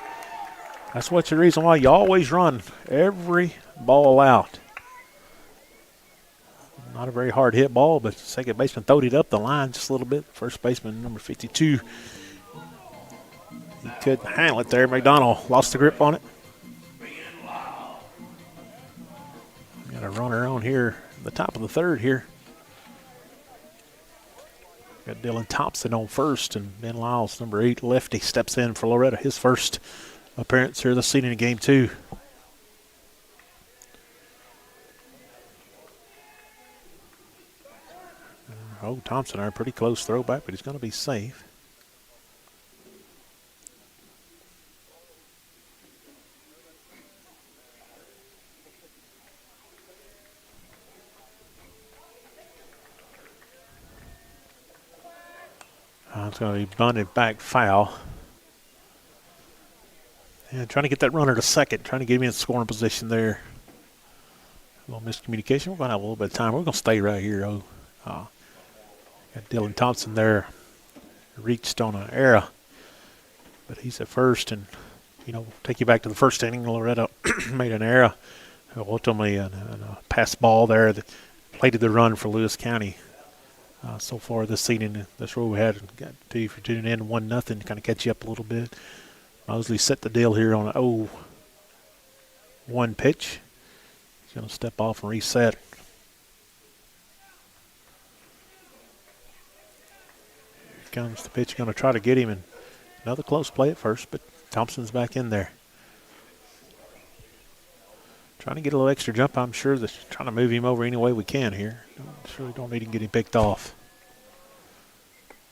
That's what's the reason why you always run every ball out. Not a very hard hit ball, but second baseman throwed it up the line just a little bit. First baseman, number 52, he couldn't handle it there. McDonald lost the grip on it. Got a runner on here, the top of the third here. Got Dylan Thompson on first, and Ben Lyles, number 8, lefty, steps in for Loretto. His first appearance here this season in game 2. Oh, Thompson, a pretty close throwback, but he's going to be safe. It's going to be bunted back foul. And trying to get that runner to second, trying to get him in scoring position there. A little miscommunication. We're going to have a little bit of time. We're going to stay right here. Got Dylan Thompson there. Reached on an error, but he's at first, and take you back to the first inning. Loretto made an error, ultimately a pass ball there that plated the run for Lewis County. So far this season, that's where we had. Got to you for tuning in 1-0, kind of catch you up a little bit. Mosley set the deal here on an 0-1 pitch. He's going to step off and reset. Here comes the pitch, going to try to get him, and another close play at first, but Thompson's back in there. Trying to get a little extra jump. I'm sure they're trying to move him over any way we can here. Surely don't need to get him picked off.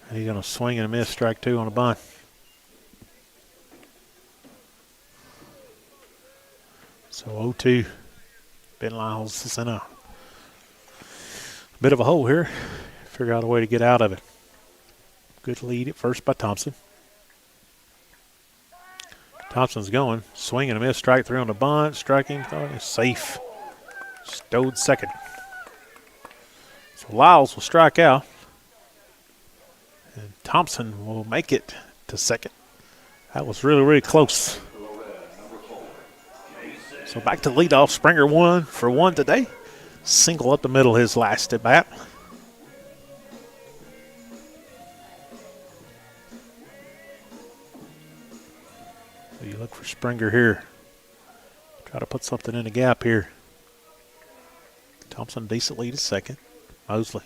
And he's going to swing and a miss, strike 2 on a bunt. So 0-2. Ben Lyles is in a bit of a hole here. Figure out a way to get out of it. Good lead at first by Thompson. Thompson's going. Swing and a miss. Strike 3 on the bunt. Striking. Thought it's safe. Stowed second. So Lyles will strike out. And Thompson will make it to second. That was really, really close. So back to leadoff. Springer 1 for 1 today. Single up the middle his last at bat. You look for Springer here. Try to put something in the gap here. Thompson decent lead at second. Mosley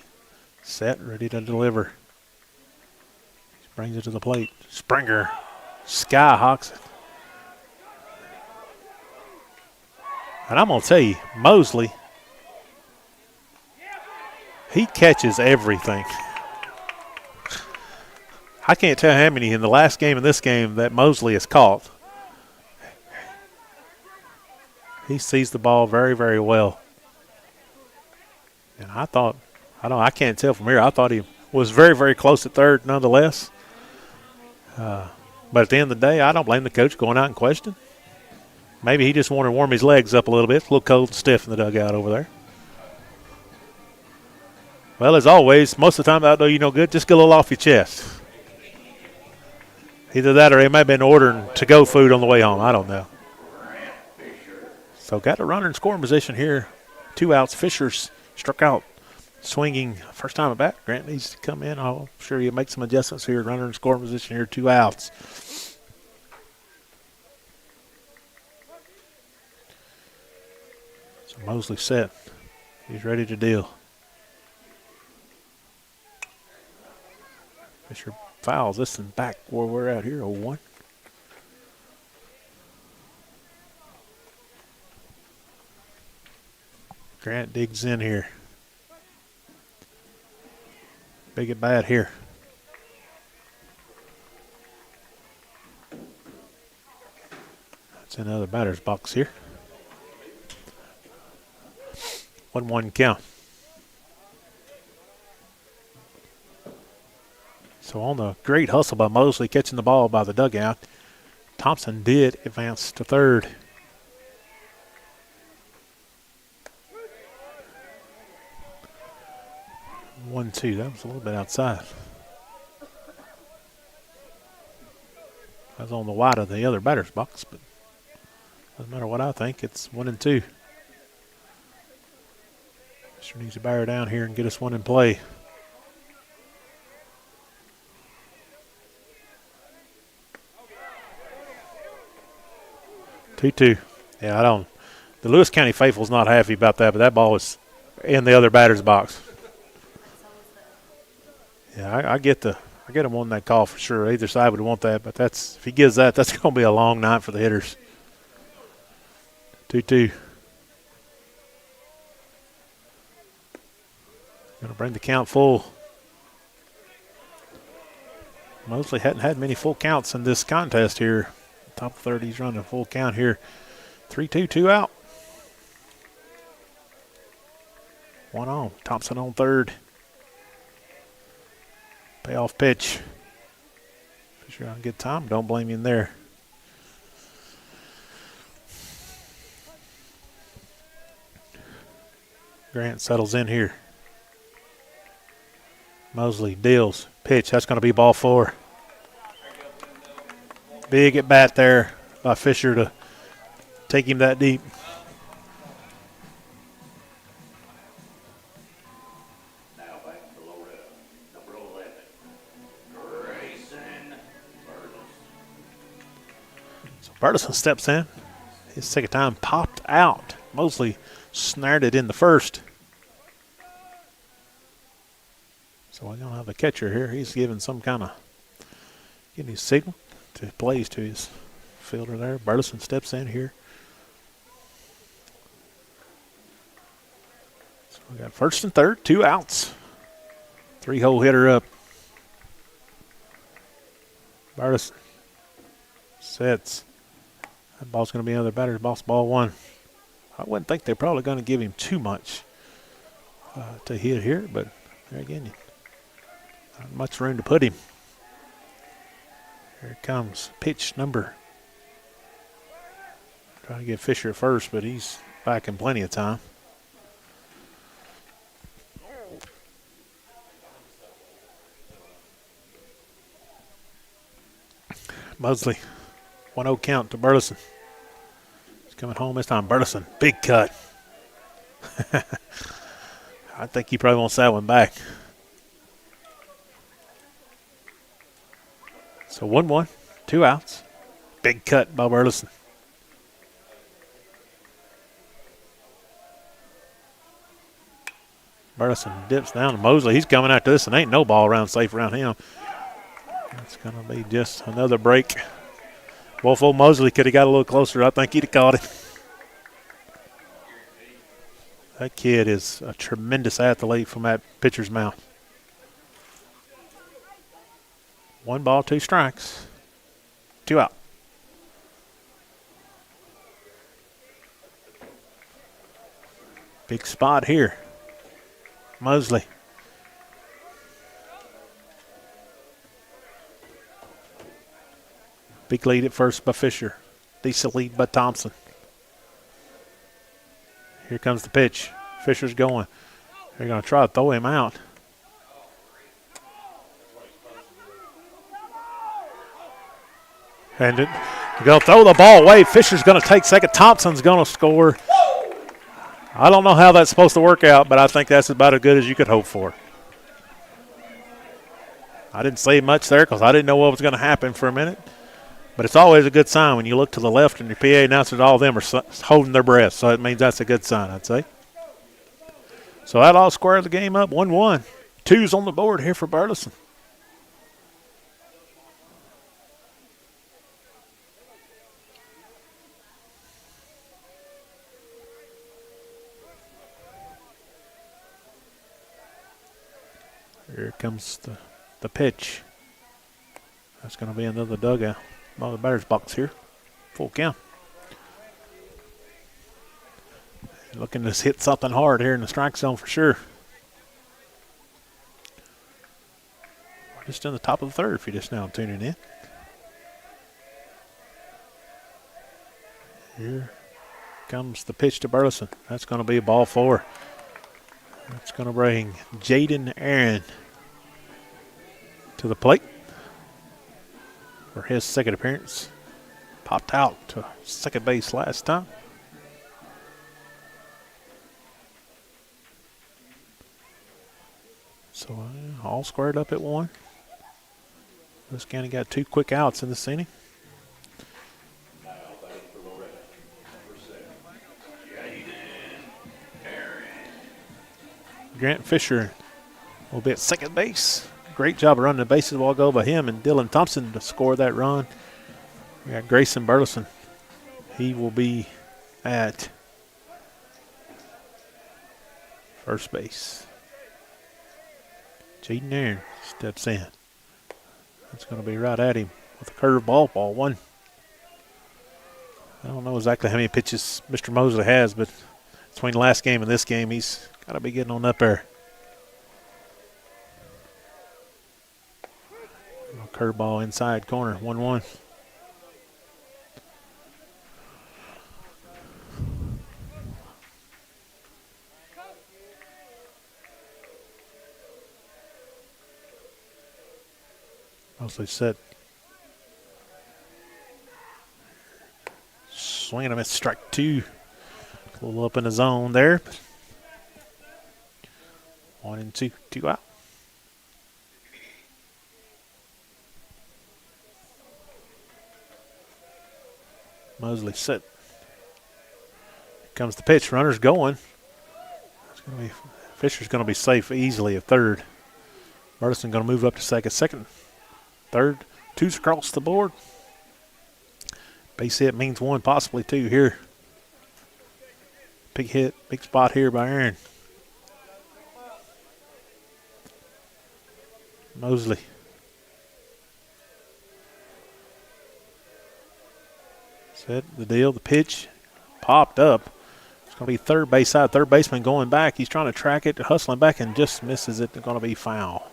set, ready to deliver. Brings it to the plate. Springer skyhawks it. And I'm going to tell you, Mosley, he catches everything. I can't tell how many in the last game and this game that Mosley has caught. He sees the ball very, very well. And I can't tell from here. I thought he was very, very close at third nonetheless. But at the end of the day, I don't blame the coach going out and question. Maybe he just wanted to warm his legs up a little bit. It's a little cold and stiff in the dugout over there. Well, as always, most of the time out there, good, just get a little off your chest. Either that or he may have been ordering to-go food on the way home. I don't know. So got a runner in scoring position here. 2 outs. Fisher's struck out swinging first time at bat. Grant needs to come in. I'm sure he'll make some adjustments here. Runner in scoring position here. 2 outs. So Mosley set. He's ready to deal. Fisher fouls this and back where we're at here. 0-1. Grant digs in here. Big at bat here. That's another batter's box here. 1-1 count. So on the great hustle by Mosley catching the ball by the dugout, Thompson did advance to third. One, two. That was a little bit outside. That was on the wide of the other batter's box, but doesn't matter what I think. It's 1-2. Sure needs to bear down here and get us one in play. Two. Yeah, I don't. The Lewis County faithful's not happy about that, but that ball was in the other batter's box. Yeah, I get him on that call for sure. Either side would want that, but if he gives that, that's going to be a long night for the hitters. 2-2. Going to bring the count full. Mosley hadn't had many full counts in this contest here. Top 30, he's running a full count here. 3-2, 2 out. 1 on. Thompson on third. Payoff pitch. Fisher on good time. Don't blame him there. Grant settles in here. Mosley deals. Pitch. That's going to be ball 4. Big at bat there by Fisher to take him that deep. So Burleson steps in. His second time popped out. Mosley snared it in the first. So we're going to have a catcher here. He's giving some kind of getting his signal to plays to his fielder there. Burleson steps in here. So we got first and third, 2 outs. 3-hole hitter up. Burleson sets. That ball's going to be another batter's box, ball 1. I wouldn't think they're probably going to give him too much to hit here, but there again, not much room to put him. Here it comes. Pitch number. Trying to get Fisher at first, but he's back in plenty of time. Mosley. 1-0 count to Burleson. He's coming home this time. Burleson. Big cut. I think he probably wants that one back. So 1-1, 2 outs. Big cut by Burleson. Burleson dips down to Mosley. He's coming after this, and ain't no ball around safe around him. It's going to be just another break. Wolf old Mosley could have got a little closer. I think he'd have caught it. That kid is a tremendous athlete from that pitcher's mouth. 1 ball, 2 strikes. 2 out. Big spot here. Mosley. Big lead at first by Fisher. Decent lead by Thompson. Here comes the pitch. Fisher's going. They're going to try to throw him out. And they're going to throw the ball away. Fisher's going to take second. Thompson's going to score. I don't know how that's supposed to work out, but I think that's about as good as you could hope for. I didn't say much there because I didn't know what was going to happen for a minute. But it's always a good sign when you look to the left and your PA announcers, all of them are holding their breath. So it means that's a good sign, I'd say. So that all squares the game up, 1-1. 2's on the board here for Burleson. Here comes the pitch. That's going to be another dugout. Well, the batter's box here. Full count. Looking to hit something hard here in the strike zone for sure. We're just in the top of the third if you're just now tuning in. Here comes the pitch to Burleson. That's going to be a ball 4. That's going to bring Jaden Aaron to the plate for his second appearance. Popped out to second base last time. So all squared up at 1. This county got 2 quick outs in this inning. Grant Fisher will be at second base. Great job of running the bases while go by him and Dylan Thompson to score that run. We got Grayson Burleson. He will be at first base. Jaden Aaron steps in. That's going to be right at him with a curveball, ball 1. I don't know exactly how many pitches Mr. Mosley has, but between the last game and this game, he's got to be getting on up there. Curveball inside corner, 1-1. Mostly set. Swinging him at strike 2. A little up in the zone there. 1-2, 2 out. Mosley set. Here comes the pitch. Runner's going. Fisher's going to be safe easily at third. Burleson going to move up to second. Second, third, 2's across the board. Base hit means 1, possibly 2 here. Big hit, big spot here by Aaron. Mosley. Set the deal, the pitch popped up. It's going to be third base side, third baseman going back. He's trying to track it, hustling back, and just misses it. It's going to be foul.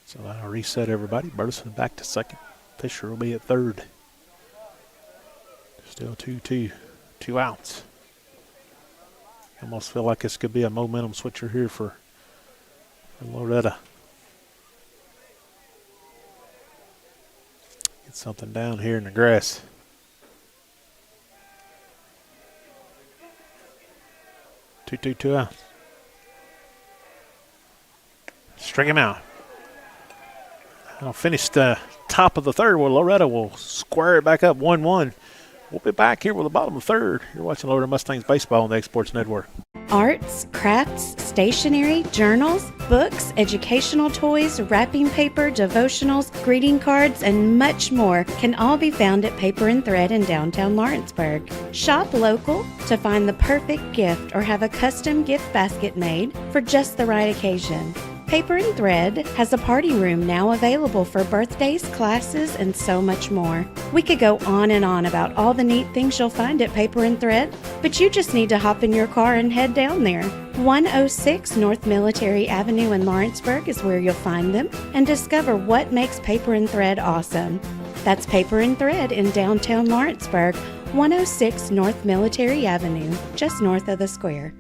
So that'll reset everybody. Burleson back to second. Fisher will be at third. Still 2-2, 2 outs. Almost feel like this could be a momentum switcher here for Loretto. Get something down here in the grass. Two outs. Strike him out. I'll finish the top of the third where Loretto will square it back up 1-1. We'll be back here with the bottom of the third. You're watching Loretto Mustangs Baseball on the X Sports Network. Arts, crafts, stationery, journals, books, educational toys, wrapping paper, devotionals, greeting cards, and much more can all be found at Paper and Thread in downtown Lawrenceburg. Shop local to find the perfect gift or have a custom gift basket made for just the right occasion. Paper and Thread has a party room now available for birthdays, classes, and so much more. We could go on and on about all the neat things you'll find at Paper and Thread, but you just need to hop in your car and head down there. 106 North Military Avenue in Lawrenceburg is where you'll find them and discover what makes Paper and Thread awesome. That's Paper and Thread in downtown Lawrenceburg, 106 North Military Avenue, just north of the square.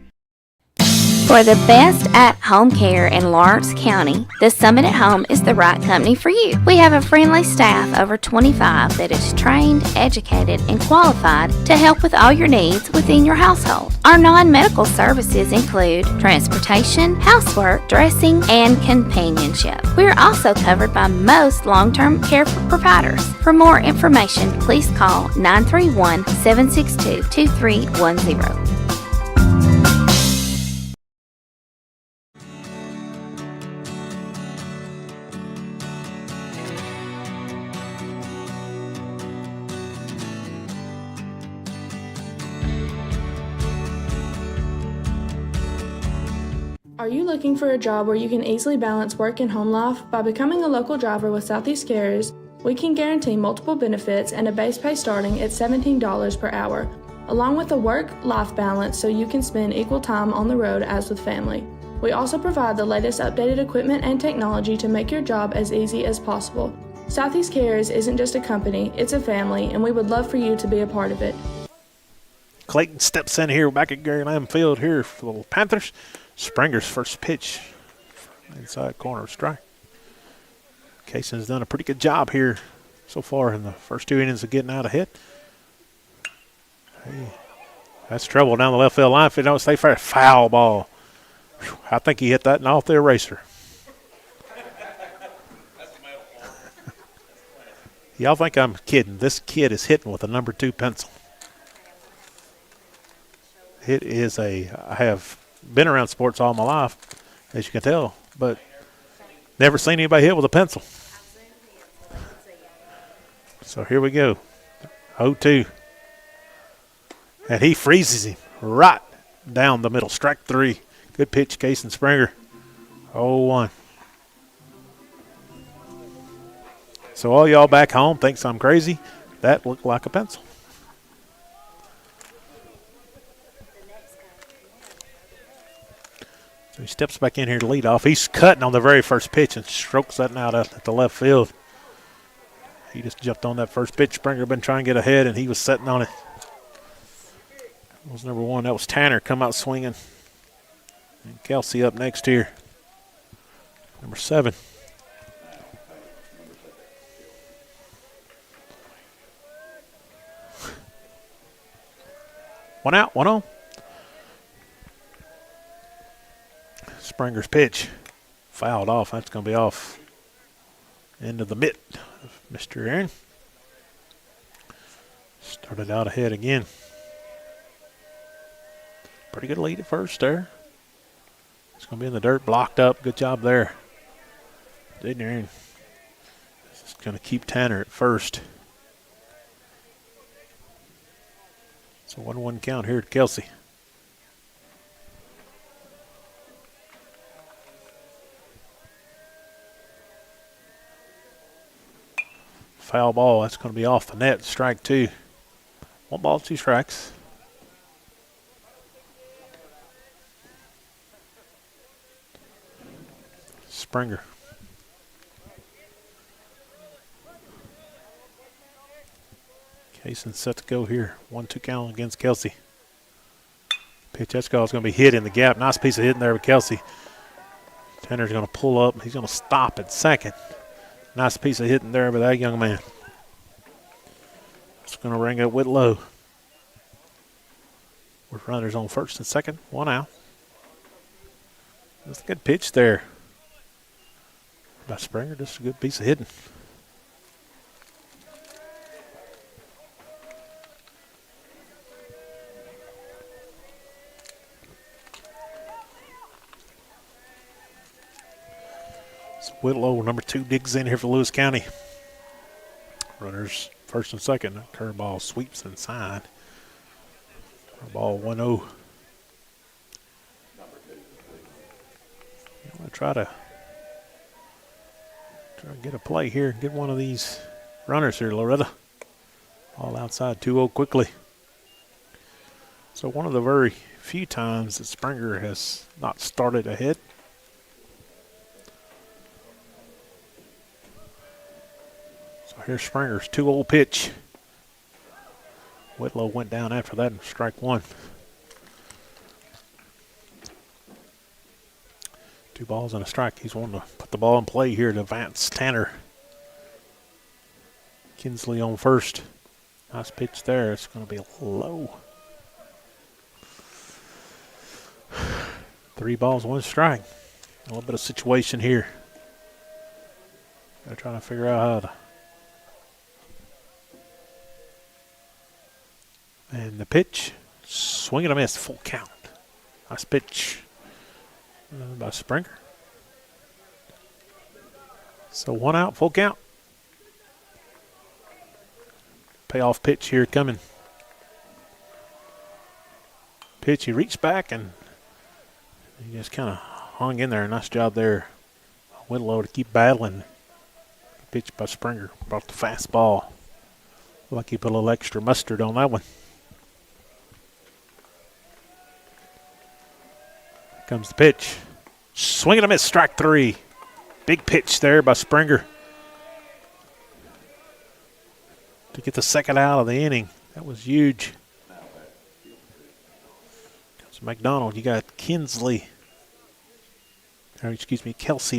For the best at-home care in Lawrence County, the Summit at Home is the right company for you. We have a friendly staff over 25 that is trained, educated, and qualified to help with all your needs within your household. Our non-medical services include transportation, housework, dressing, and companionship. We are also covered by most long-term care providers. For more information, please call 931-762-2310. Are you looking for a job where you can easily balance work and home life? By becoming a local driver with Southeast Carriers, we can guarantee multiple benefits and a base pay starting at $17 per hour, along with a work-life balance so you can spend equal time on the road as with family. We also provide the latest updated equipment and technology to make your job as easy as possible. Southeast Carriers isn't just a company, it's a family, and we would love for you to be a part of it. Clayton steps in here back at Gary Lamb Field here for the Panthers. Springer's first pitch, inside corner strike. Cason's done a pretty good job here so far in the first 2 innings of getting out ahead. Hey, that's trouble down the left field line. If it don't stay fair, foul ball. Whew, I think he hit that and off the eraser. Y'all think I'm kidding. This kid is hitting with a number 2 pencil. It is I have been around sports all my life, as you can tell, but never seen anybody hit with a pencil. So here we go. 0-2. And he freezes him right down the middle. Strike 3. Good pitch, Cason Springer. 0-1. So all y'all back home thinks I'm crazy. That looked like a pencil. So he steps back in here to lead off. He's cutting on the very first pitch and strokes that out at the left field. He just jumped on that first pitch. Springer been trying to get ahead, and he was sitting on it. That was number 1. That was Tanner come out swinging. And Kelsey up next here. Number 7. One out, one on. Springer's pitch fouled off. That's going to be off into the mitt of Mr. Aaron. Started out ahead again. Pretty good lead at first there. It's going to be in the dirt, blocked up. Good job there. Jaden Aaron is going to keep Tanner at first. So 1-1 count here to Kelsey. Foul ball. That's going to be off the net. Strike 2. 1 ball, 2 strikes. Springer. Kaysen set to go here. 1-2 count against Kelsey. Pitch that's going to be hit in the gap. Nice piece of hitting there with Kelsey. Tanner's going to pull up. He's going to stop at second. Nice piece of hitting there by that young man. It's going to ring up Whitlow. With runners on first and second. 1 out. That's a good pitch there by Springer. Just a good piece of hitting. Whitlow, number 2, digs in here for Lewis County. Runners first and second. Curveball sweeps inside. Ball 1-0. I'm going to try to get a play here. Get one of these runners here, Loretto. All outside 2-0 quickly. So one of the very few times that Springer has not started ahead. Here's Springer's 2-0 pitch. Whitlow went down after that and strike 1. 2 balls and a strike. He's wanting to put the ball in play here to advance Tanner. Kinsley on first. Nice pitch there. It's going to be low. 3 balls, 1 strike. A little bit of situation here. They're trying to figure out how to. And the pitch, swing and a miss, full count. Nice pitch by Springer. So 1 out, full count. Payoff pitch here coming. Pitch, he reached back and he just kind of hung in there. Nice job there. Whitlow to keep battling. Pitch by Springer, brought the fastball. Like he put a little extra mustard on that one. Comes the pitch. Swing and a miss, strike 3. Big pitch there by Springer to get the second out of the inning. That was huge. Comes McDonald. You got Kelsey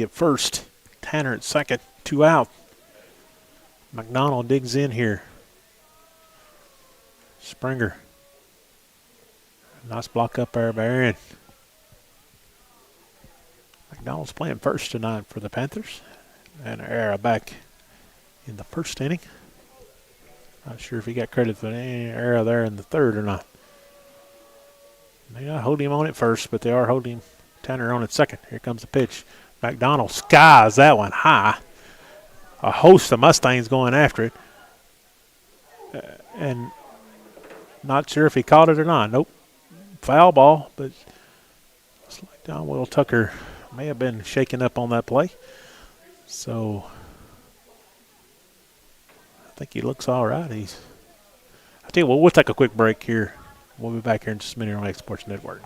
at first. Tanner at second. 2 out. McDonald digs in here. Springer. Nice block up there by Aaron. McDonald's playing first tonight for the Panthers. And Era back in the first inning. Not sure if he got credit for any Era there in the third or not. They not hold him on at first, but they are holding Tanner on at second. Here comes the pitch. McDonald skies that one high. A host of Mustangs going after it. And not sure if he caught it or not. Nope. Foul ball, but it's like Don Will Tucker may have been shaken up on that play. So I think he looks all right. I tell you what, we'll take a quick break here. We'll be back here in just a minute on X Sports Network.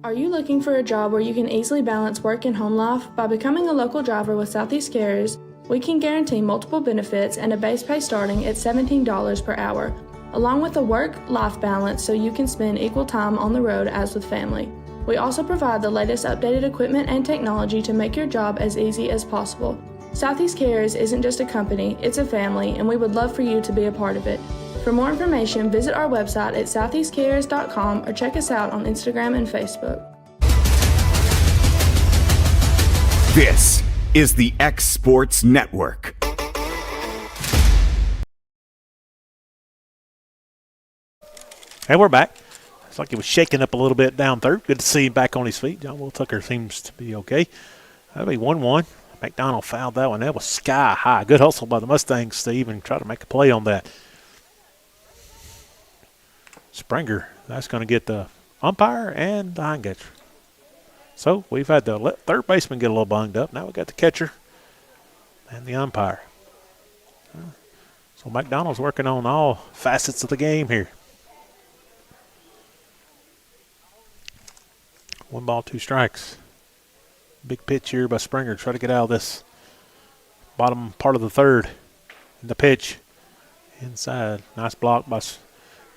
Are you looking for a job where you can easily balance work and home life? By becoming a local driver with Southeast Carriers, we can guarantee multiple benefits and a base pay starting at $17 per hour, along with a work-life balance so you can spend equal time on the road as with family. We also provide the latest updated equipment and technology to make your job as easy as possible. Southeast Carriers isn't just a company, it's a family, and we would love for you to be a part of it. For more information, visit our website at southeastcarriers.com or check us out on Instagram and Facebook. This is the X Sports Network. And we're back. It's like he was shaking up a little bit down third. Good to see him back on his feet. John Will Tucker seems to be okay. That'll be 1-1. McDonald fouled that one. That was sky high. Good hustle by the Mustangs to even try to make a play on that. Springer, that's going to get the umpire and the hind catcher. So we've had the third baseman get a little bunged up. Now we got the catcher and the umpire. So McDonald's working on all facets of the game here. 1 ball, 2 strikes. Big pitch here by Springer. Try to get out of this bottom part of the third. And the pitch inside. Nice block by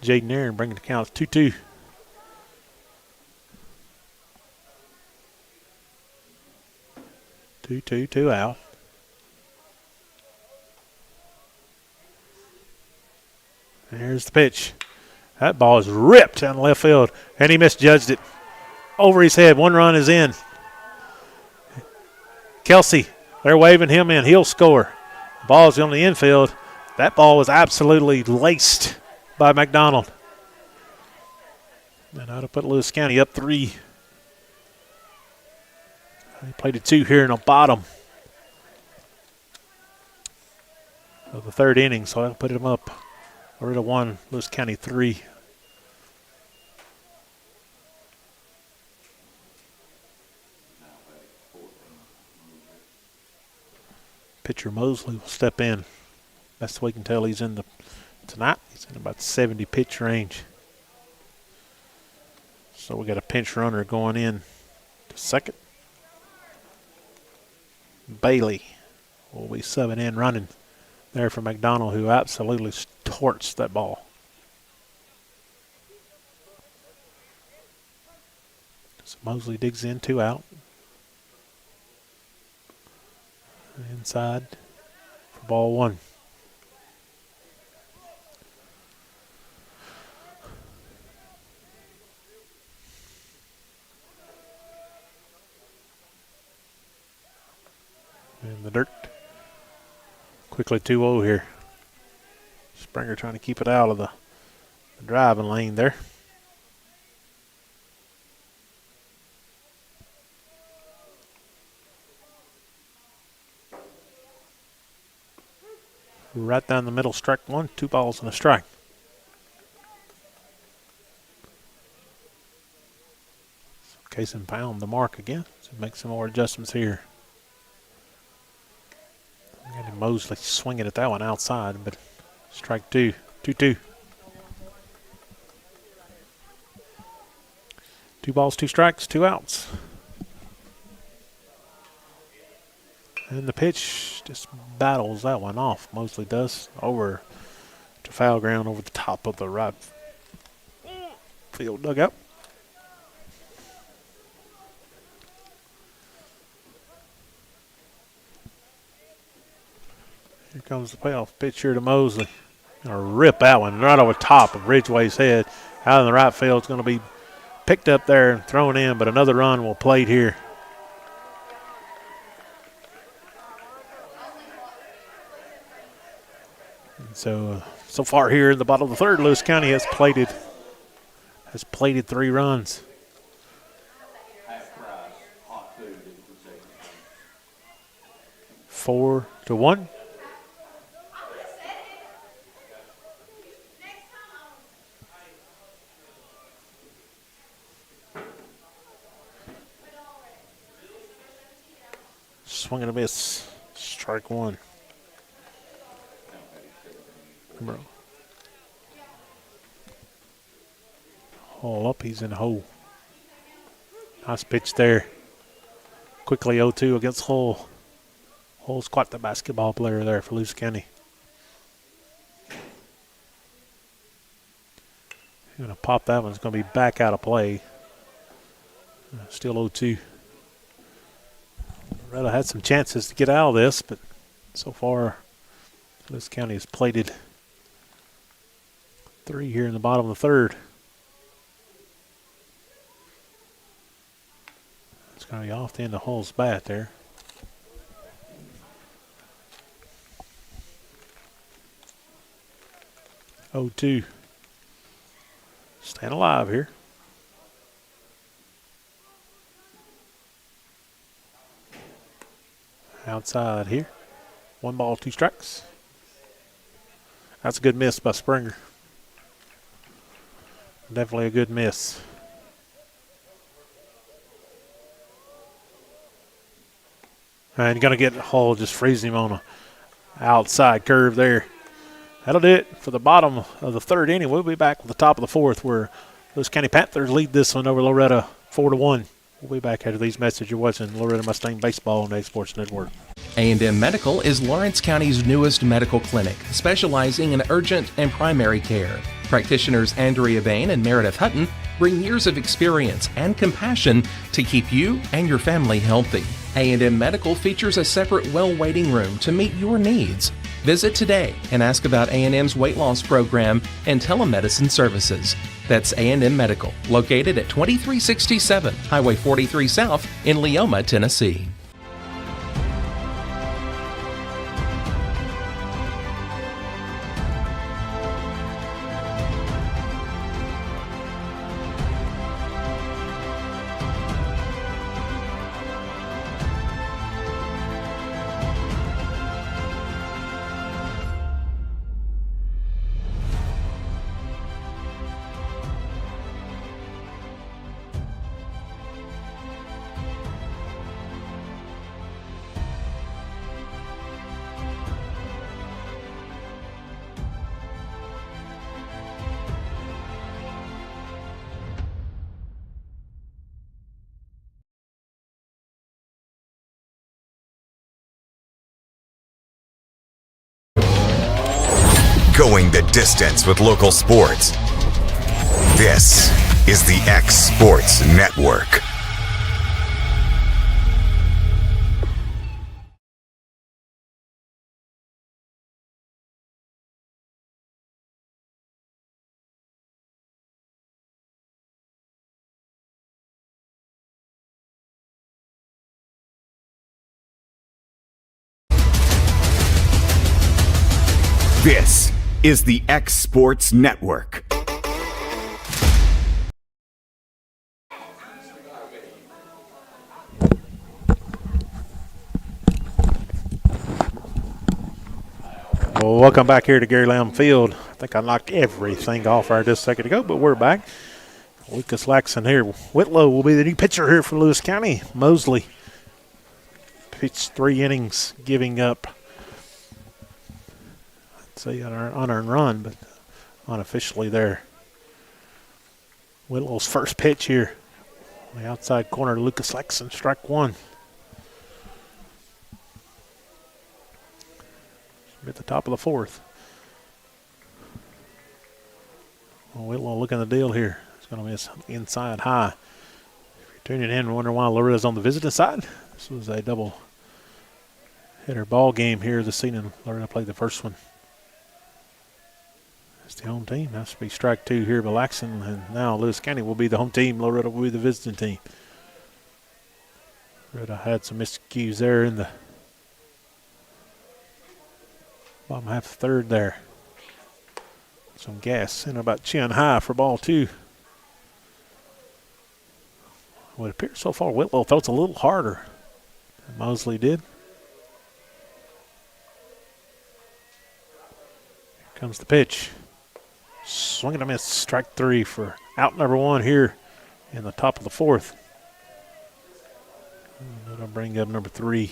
Jaden Aaron, bringing the count 2-2. Two out. And here's the pitch. That ball is ripped down the left field, and he misjudged it. Over his head. 1 run is in. Kelsey, they're waving him in. He'll score. The ball's on the infield. That ball was absolutely laced by McDonald. And that'll put Lewis County up 3. He played a 2 here in the bottom of the third inning, so that'll put him up. Loretto 1, Lewis County 3. Pitcher Mosley will step in. Best we can tell, he's in tonight. He's in about the 70 pitch range. So we got a pinch runner going in to second. Bailey will be subbing in, running there for McDonald, who absolutely torched that ball. So Mosley digs in, 2 out. Inside for ball 1. In the dirt. Quickly 2-0 here. Springer trying to keep it out of the driving lane there. Right down the middle, strike 1, 2 balls and a strike. So Kaysen found the mark again. So make some more adjustments here. And Mosley swinging at that one outside, but strike 2, 2-2. 2 balls, 2 strikes, 2 outs. And the pitch just battles that one off. Mosley does over to foul ground over the top of the right field dugout. Here comes the payoff pitch here to Mosley. Gonna rip that one right over top of Ridgway's head. Out in the right field. It's going to be picked up there and thrown in, but another run will play here. So far here in the bottom of the third, Lewis County has plated 3 runs. 4-1. Swing and a miss. Strike 1. All up, he's in the hole. Nice pitch there. Quickly 0-2 against Hull. Hull's quite the basketball player there for Lewis County. Going to pop that one. It's going to be back out of play. Still 0-2. Loretto had some chances to get out of this, but so far, Lewis County has plated 3 here in the bottom of the third. It's going to be off the end of Hull's bat there. Oh, 2. Staying alive here. Outside here. 1 ball, 2 strikes. That's a good miss by Springer. Definitely a good miss. And going to get Hull just freezing him on a outside curve there. That'll do it for the bottom of the third inning. We'll be back with the top of the fourth where Lewis County Panthers lead this one over Loretto 4-1. We'll be back after these messages. You're watching Loretto Mustang Baseball on the Sports Network. A&M Medical is Lawrence County's newest medical clinic, specializing in urgent and primary care. Practitioners Andrea Bain and Meredith Hutton bring years of experience and compassion to keep you and your family healthy. A&M Medical features a separate well waiting room to meet your needs. Visit today and ask about A&M's weight loss program and telemedicine services. That's A&M Medical, located at 2367 Highway 43 South in Leoma, Tennessee. Going the distance with local sports. This is the X Sports Network. This is the X Sports Network. Well, welcome back here to Gary Lamb Field. I think I knocked everything off there just a second ago, but we're back. Lucas Laxon here. Whitlow will be the new pitcher here for Lewis County. Mosley pitched 3 innings, giving up, I'd say, unearned run, but unofficially there. Whitlow's first pitch here. On the outside corner, Lucas Laxon, strike 1. At the top of the fourth. Well, Whitlow looking at the deal here. It's going to miss inside high. If you're tuning in and wondering why Loretta's on the visiting side, this was a double hitter ball game here this evening. Loretto played the first one. It's the home team. That's to be strike 2 here by Laxon, and now Lewis County will be the home team. Loretto will be the visiting team. Loretto had some miscues there in the bottom half of the third there. Some gas in about chin high for ball 2. What appears so far, Whitlow throws a little harder than Mosley did. Here comes the pitch. Swing and a miss, strike 3 for out number 1 here in the top of the fourth. And that'll bring up number 3,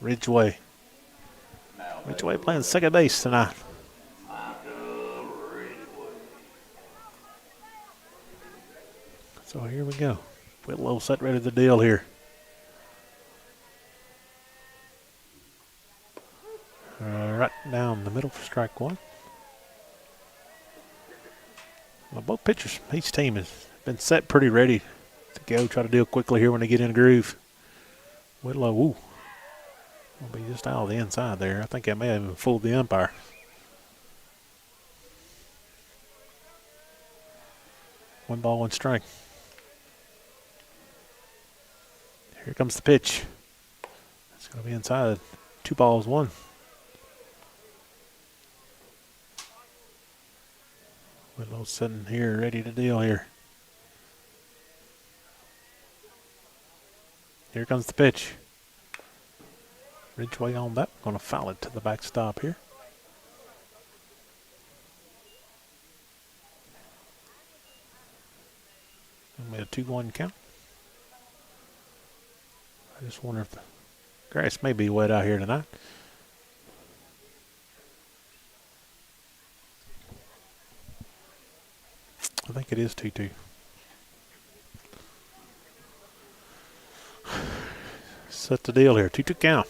Ridgeway. Ridgeway playing second base tonight. So here we go. Whitlow set ready to deal here. Right down the middle for strike 1. Well, both pitchers, each team has been set pretty ready to go. Try to deal quickly here when they get in a groove. Whitlow, ooh. Will be just out of the inside there. I think that may have even fooled the umpire. One ball, one strike. Here comes the pitch. It's going to be inside. 2 balls, 1. Whitlow sitting here ready to deal here. Here comes the pitch. Ridgeway on that. Going to foul it to the backstop here. Only a 2-1 count. I just wonder if the grass may be wet out here tonight. I think it is 2-2. Set the deal here. 2-2 count.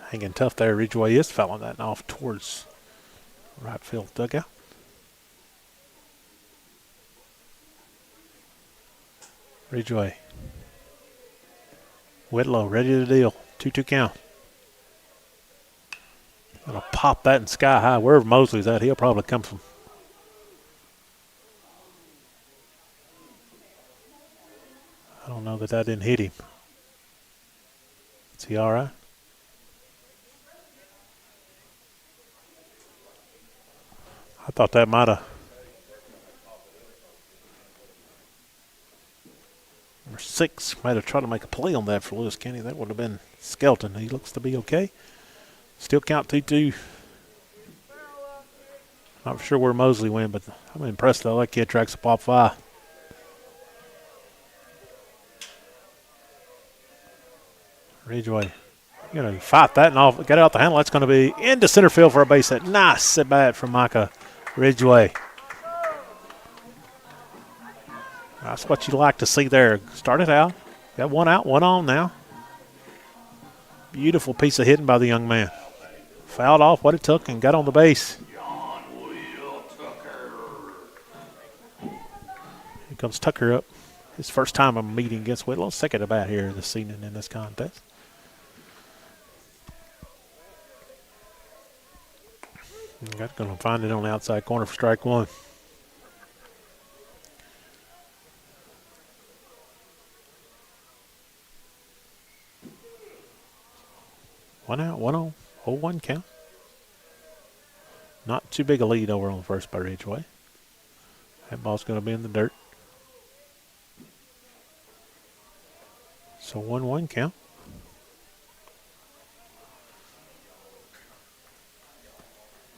Hanging tough there. Ridgeway is fouling that off towards right field dugout. Ridgeway. Whitlow ready to deal. 2-2 count. Gonna pop that in sky high. Wherever Mosley's at, he'll probably come from. I don't know that didn't hit him. Is he all right? I thought that might have. Number 6 might have tried to make a play on that for Lewis County. That would have been Skelton. He looks to be okay. Still count 2-2. Not sure where Mosley went, but I'm impressed though. That kid tracks a pop fly. Ridgeway. You're going to fight that and off. Get it out the handle. That's going to be into center field for a base hit. Nice at bat from Micah Ridgeway. That's what you like to see there. Started out. Got 1 out, 1 on now. Beautiful piece of hitting by the young man. Fouled off what it took and got on the base. Here comes Tucker up. His first time of meeting against Whitlow. Second at bat here this evening in this contest. Got going to find it on the outside corner for strike 1. One out, 1 on, 0-1 count. Not too big a lead over on the first by Ridgeway. That ball's going to be in the dirt. So 1-1 count.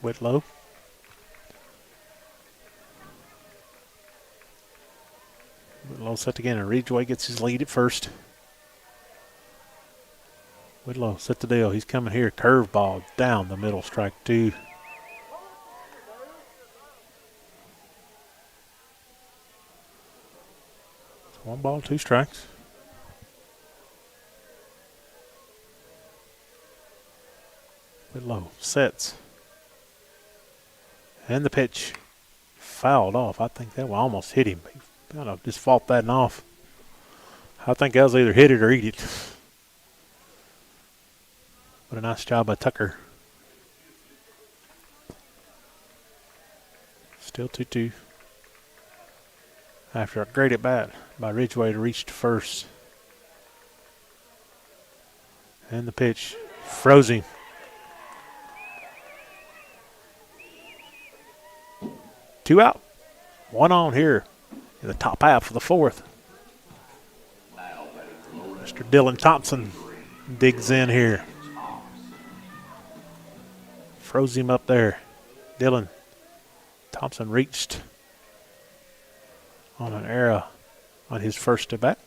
Whitlow. Whitlow set again, and Ridgeway gets his lead at first. Whitlow set the deal. He's coming here. Curveball down the middle, strike 2. It's 1 ball, 2 strikes. Whitlow sets. And the pitch fouled off. I think that one almost hit him. He kind of just fought that off. I think that was either hit it or eat it. But a nice job by Tucker. Still 2-2. After a great at bat by Ridgeway to reach to first. And the pitch froze him. Two out. 1 on here in the top half of the 4th. Mr. Dylan Thompson digs in here. Froze him up there. Dylan Thompson reached on an error on his first at bat.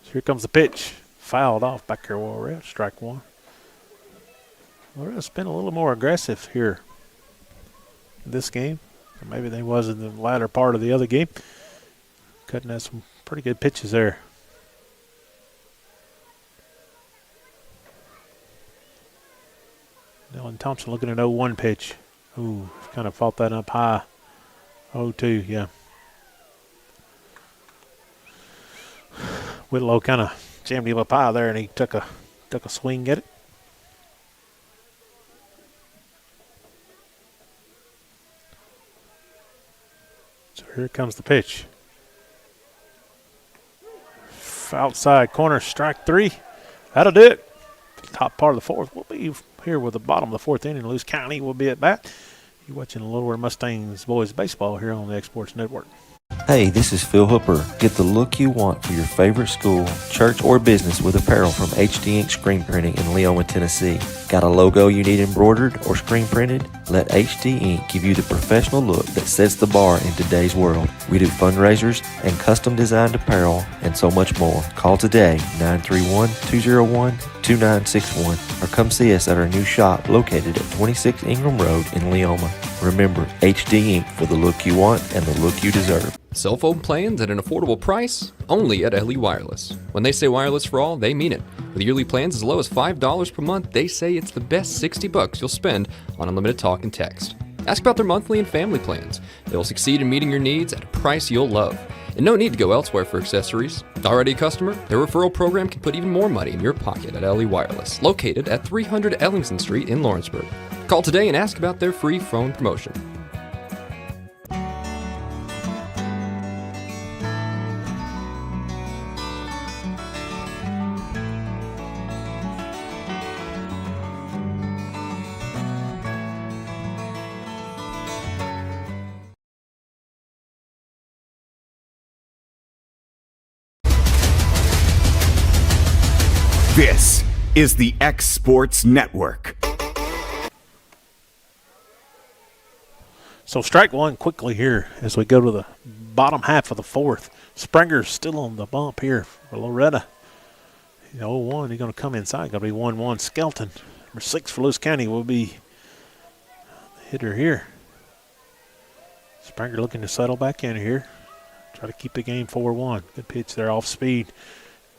So here comes the pitch. Fouled off back here, Loretto. Strike 1. Loretto's been a little more aggressive here in this game. Or maybe they was in the latter part of the other game. Cutting at some pretty good pitches there. Dylan Thompson looking at 0-1 pitch. Ooh, kind of fought that up high. 0-2, yeah. Whitlow kind of jammed him up high there, and he took a swing at it. So here comes the pitch. Outside corner, strike 3. That'll do it. Top part of the fourth. We'll be here with the bottom of the fourth inning. Lewis County will be at bat. You're watching Lower Mustangs boys baseball here on the Exports Network. Hey, this is Phil Hooper. Get the look you want for your favorite school, church, or business with apparel from HD Ink Screen Printing in Leoma, Tennessee. Got a logo you need embroidered or screen printed? Let HD Ink give you the professional look that sets the bar in today's world. We do fundraisers and custom designed apparel and so much more. Call today, 931-201-2961, or come see us at our new shop located at 26 Ingram Road in Leoma. Remember, HD Ink for the look you want and the look you deserve. Cell phone plans at an affordable price? Only at LE Wireless. When they say wireless for all, they mean it. With yearly plans as low as $5 per month, they say it's the best $60 you'll spend on unlimited talk and text. Ask about their monthly and family plans. They will succeed in meeting your needs at a price you'll love. And no need to go elsewhere for accessories. Already a customer? Their referral program can put even more money in your pocket at LE Wireless, located at 300 Ellingson Street in Lawrenceburg. Call today and ask about their free phone promotion. This is the X Sports Network. So strike one quickly here as we go to the bottom half of the fourth. Springer's still on the bump here for Loretto. 0-1, he's going to come inside. Going to be 1-1. Skelton, number 6 for Lewis County, will be the hitter here. Springer looking to settle back in here. Try to keep the game 4-1. Good pitch there off speed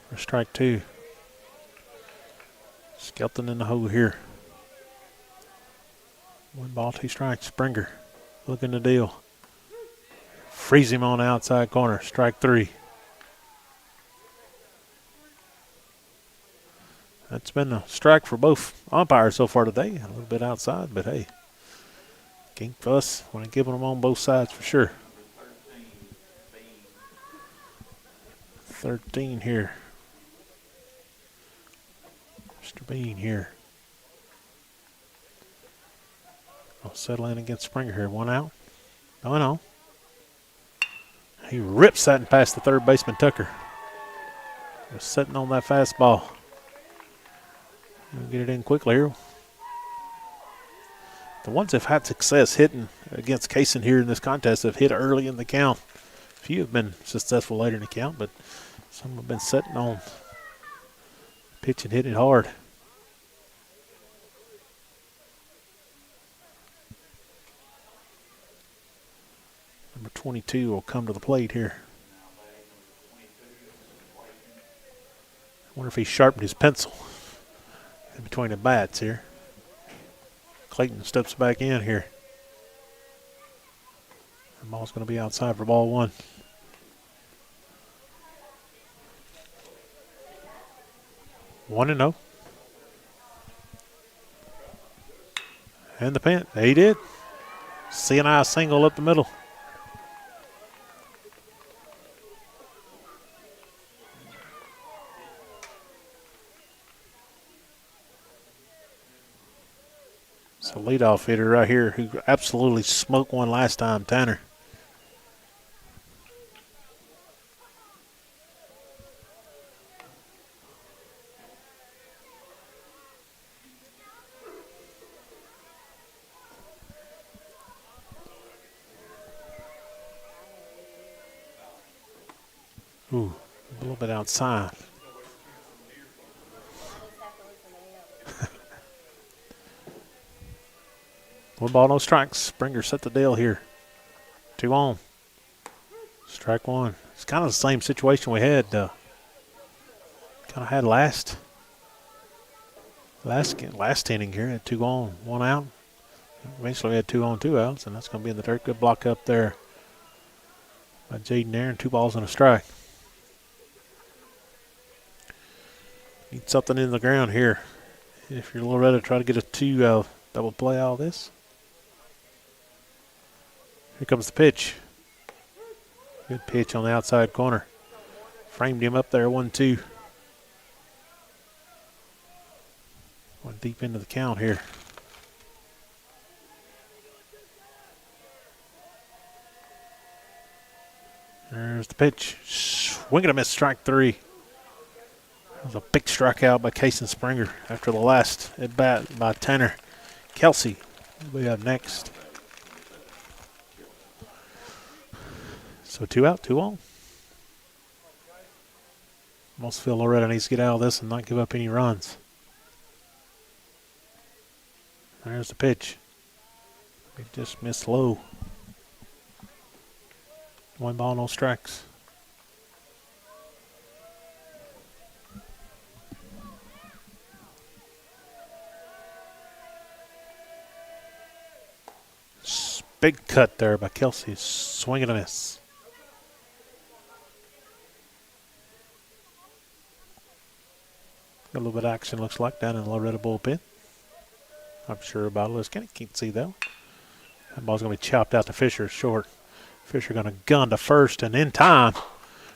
for strike 2. Skelton in the hole here. 1 ball, 2 strikes. Springer looking to deal. Freeze him on the outside corner. Strike 3. That's been a strike for both umpires so far today. A little bit outside, but hey, can't fuss when I'm giving them on both sides for sure. 13 here. Mr. Bean here. I'll settle in against Springer here. 1 out. 0-0. He rips that and past the third baseman, Tucker. Was sitting on that fastball. We'll get it in quickly here. The ones that have had success hitting against Kaysen here in this contest have hit early in the count. A few have been successful later in the count, but some have been sitting on pitch and hit it hard. Number 22 will come to the plate here. I wonder if he sharpened his pencil in between the bats here. Clayton steps back in here. The ball's going to be outside for ball 1. One and 0. And the pin. He did. CNI single up the middle. So leadoff hitter right here who absolutely smoked one last time, Tanner. Ooh, a little bit outside. One ball, no strikes. Springer set the deal here. 2 on. Strike 1. It's kind of the same situation we had. Kind of had last inning here at 2 on, 1 out. Eventually we had 2 on, 2 outs, and that's going to be in the dirt. Good block up there by Jaden Aaron. 2 balls and a strike. Need something in the ground here. If you're Loretto, try to get a 2 double play all this. Here comes the pitch. Good pitch on the outside corner. Framed him up there, 1-2. One deep into the count here. There's the pitch. Swing and a miss, strike 3. That was a big strikeout by Kason Springer after the last at bat by Tanner Kelsey. We have next. So 2 out, 2 on. Most feel Loretto needs to get out of this and not give up any runs. There's the pitch. He just missed low. 1 ball, no strikes. Big cut there by Kelsey. Swing and a miss. Got a little bit of action, looks like, down in the Loretto bullpen. I'm sure about it. Can't see that one. That ball's going to be chopped out to Fisher short. Fisher going to gun to first and in time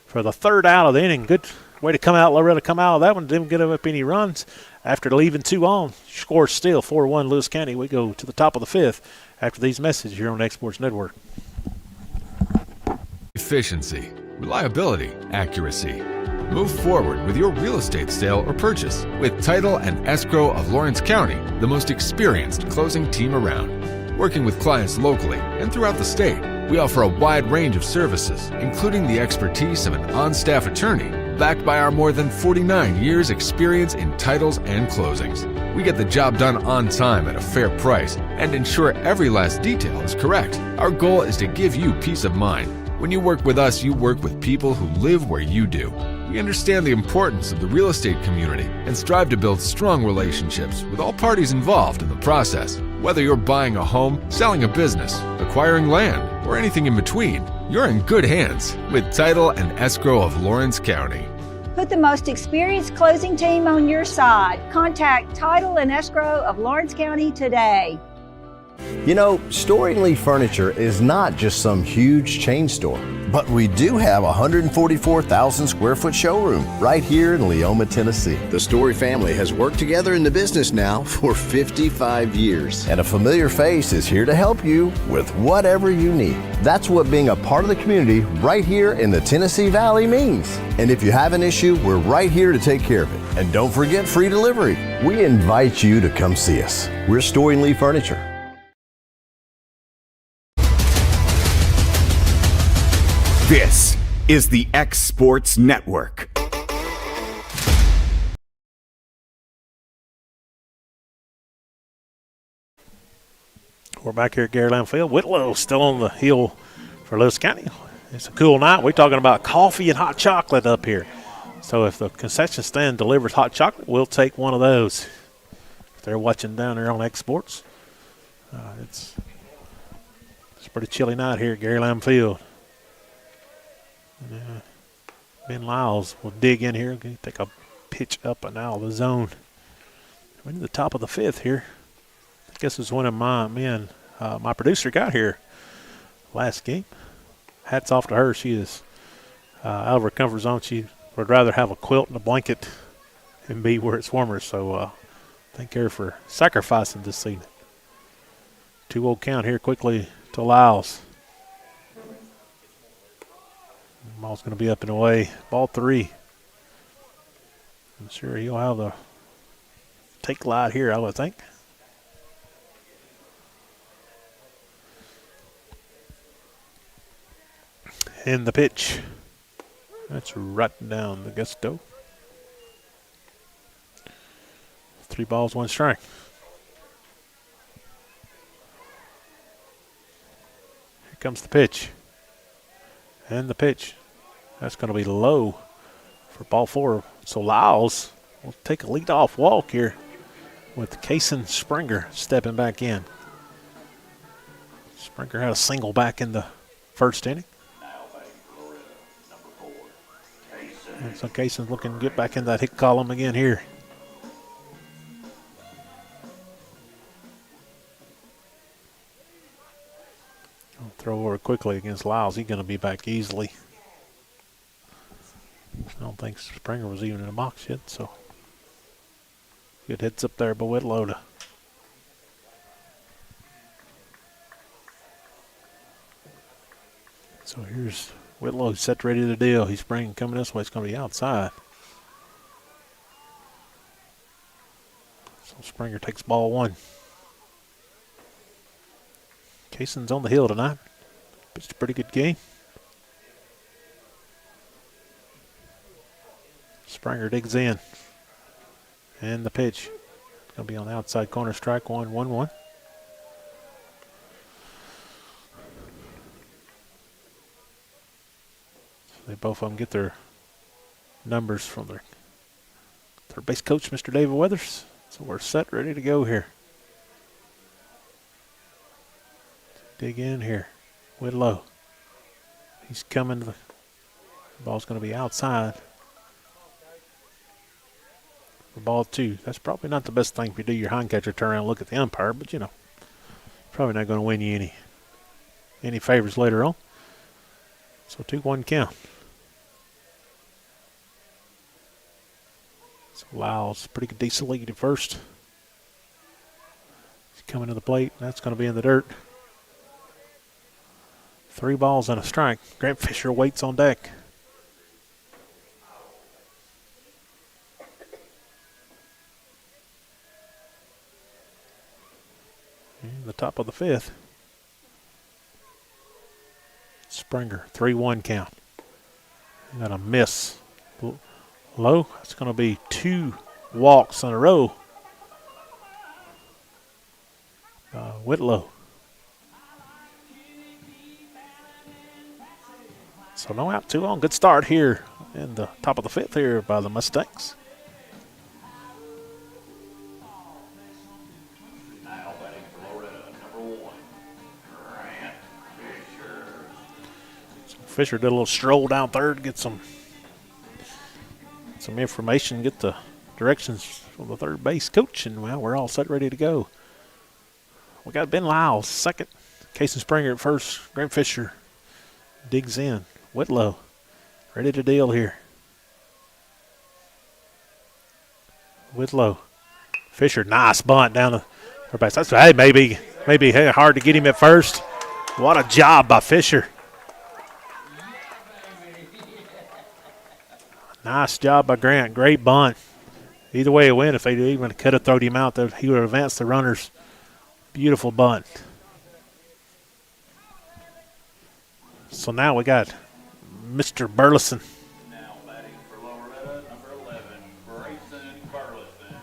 for the 3rd out of the inning. Good way to come out. Loretto come out of that one. Didn't get up any runs after leaving 2 on. Score still 4-1 Lewis County. We go to the top of the 5th after these messages here on Exports Network. Efficiency, reliability, accuracy. Move forward with your real estate sale or purchase with Title and Escrow of Lawrence County, the most experienced closing team around. Working with clients locally and throughout the state, we offer a wide range of services, including the expertise of an on-staff attorney, backed by our more than 49 years experience in titles and closings. We get the job done on time at a fair price and ensure every last detail is correct. Our goal is to give you peace of mind. When you work with us, you work with people who live where you do. We understand the importance of the real estate community and strive to build strong relationships with all parties involved in the process. Whether you're buying a home, selling a business, acquiring land, or anything in between, you're in good hands with Title and Escrow of Lawrence County. Put the most experienced closing team on your side. Contact Title and Escrow of Lawrence County today. You know, Storing Lee Furniture is not just some huge chain store, but we do have a 144,000 square foot showroom right here in Leoma, Tennessee. The Story family has worked together in the business now for 55 years. And a familiar face is here to help you with whatever you need. That's what being a part of the community right here in the Tennessee Valley means. And if you have an issue, we're right here to take care of it. And don't forget free delivery. We invite you to come see us. We're Storing Lee Furniture. This is the X Sports Network. We're back here at Gary Lamb Field. Whitlow still on the hill for Lewis County. It's a cool night. We're talking about coffee and hot chocolate up here. So if the concession stand delivers hot chocolate, we'll take one of those. If they're watching down there on X Sports. It's a pretty chilly night here at Gary Lamb Field. Ben Lyles will dig in here. Take a pitch up and out of the zone. We're in the top of the 5th here. I guess it's one of my men. My producer got here last game. Hats off to her. She is out of her comfort zone. She would rather have a quilt and a blanket and be where it's warmer. So thank her for sacrificing this season. 2-0 count here quickly to Lyles. Ball's going to be up and away. Ball 3. I'm sure he'll have the take light here, I would think. And the pitch. That's right down the gusto. 3 balls, 1 strike. Here comes the pitch. And the pitch. That's going to be low for ball 4. So Lyles will take a lead-off walk here with Kason Springer stepping back in. Springer had a single back in the first inning. And so Cason's looking to get back in that hit column again here. I'll throw over quickly against Lyles. He's going to be back easily. I don't think Springer was even in the box yet, so good hits up there by Whitlow. So here's Whitlow set ready to deal. He's coming this way. It's going to be outside. So Springer takes ball one. Cason's on the hill tonight. Pitched a pretty good game. Springer digs in. And the pitch. It's going to be on the outside corner. Strike one, 1-1. They both of them get their numbers from their base coach, Mr. David Weathers. So we're set, ready to go here. Dig in here. Whitlow. He's coming. The ball's going to be outside. For ball two. That's probably not the best thing if you do your hind catcher, turn around and look at the umpire, but you know, probably not going to win you any favors later on. So 2-1 count. So Lyles, pretty good, decent lead at first. He's coming to the plate. That's going to be in the dirt. 3 balls and a strike. Grant Fisher waits on deck. In the top of the 5th. Springer, 3-1 count. Got a miss. Low. It's going to be 2 walks in a row. Whitlow. So no out, 2 on. Good start here in the top of the 5th here by the Mustangs. Fisher did a little stroll down third, get some information, get the directions from the third base coach, and well, we're all set, ready to go. We got Ben Lyles second, Cason Springer at first, Grant Fisher digs in, Whitlow ready to deal here. Whitlow, Fisher, nice bunt down the third base. That's maybe hard to get him at first. What a job by Fisher. Nice job by Grant. Great bunt. Either way it went, if they even could have thrown him out, he would have advanced the runners. Beautiful bunt. So now we got Mr. Burleson. Now batting for Loretto, number 11, Grayson Burleson.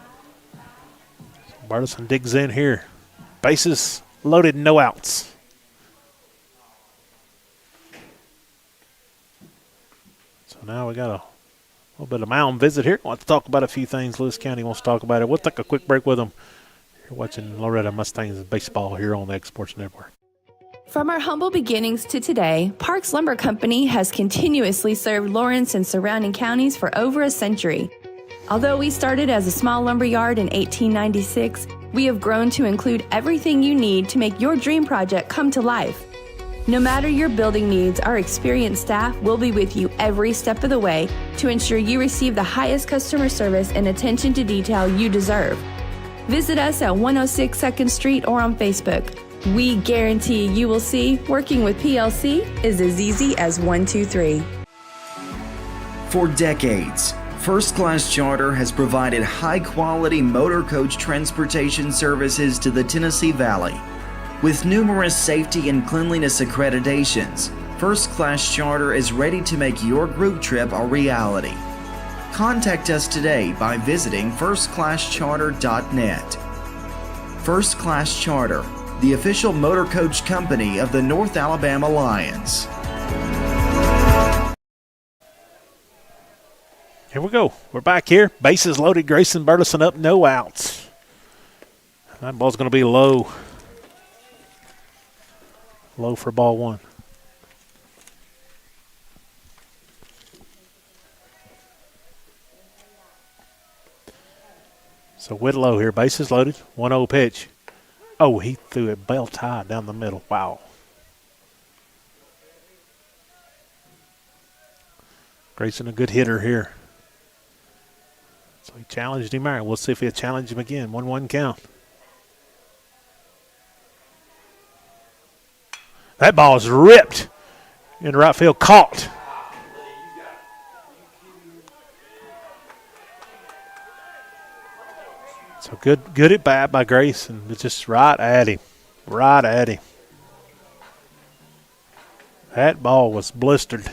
Burleson digs in here. Bases loaded, no outs. So now we got a little bit of mound visit here. Want to talk about a few things. Lewis County wants to talk about it. We'll take a quick break with them. You're watching Loretto Mustangs baseball here on the X Sports Network. From our humble beginnings to today, Parks Lumber Company has continuously served Lawrence and surrounding counties for over a century. Although we started as a small lumber yard in 1896, we have grown to include everything you need to make your dream project come to life. No matter your building needs, our experienced staff will be with you every step of the way to ensure you receive the highest customer service and attention to detail you deserve. Visit us at 106 2nd Street or on Facebook. We guarantee you will see working with PLC is as easy as 1, 2, 3. For decades, First Class Charter has provided high-quality motor coach transportation services to the Tennessee Valley. With numerous safety and cleanliness accreditations, First Class Charter is ready to make your group trip a reality. Contact us today by visiting firstclasscharter.net. First Class Charter, the official motor coach company of the North Alabama Lions. Here we go. We're back here. Bases loaded. Grayson Burleson up. No outs. That ball's going to be low. Low for ball one. So Whitlow here, bases loaded, 1-0 pitch. Oh, he threw it belt high down the middle. Wow. Grayson, a good hitter here. So he challenged him out. We'll see if he'll challenge him again. 1-1 count. That ball is ripped in right field, caught. So good at bat by Grayson. It's just right at him. Right at him. That ball was blistered.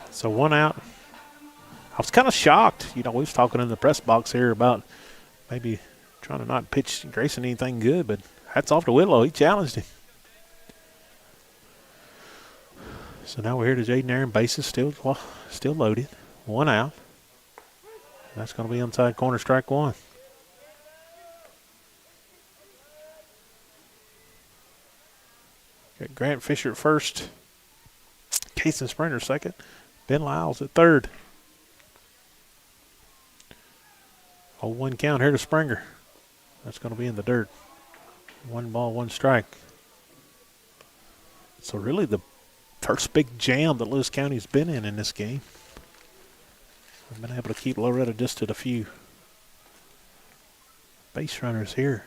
So 1 out. I was kind of shocked. We was talking in the press box here about maybe trying to not pitch Grayson anything good, but hats off to Whitlow. He challenged him. So now we're here to Jaden Aaron. Bases still loaded. 1 out. That's going to be inside corner, strike one. Got Grant Fisher at first. Casey Springer second. Ben Lyles at third. 0-1 count here to Springer. That's going to be in the dirt. 1 ball, 1 strike. So really the first big jam that Lewis County's been in this game. We've been able to keep Loretto just at a few base runners here.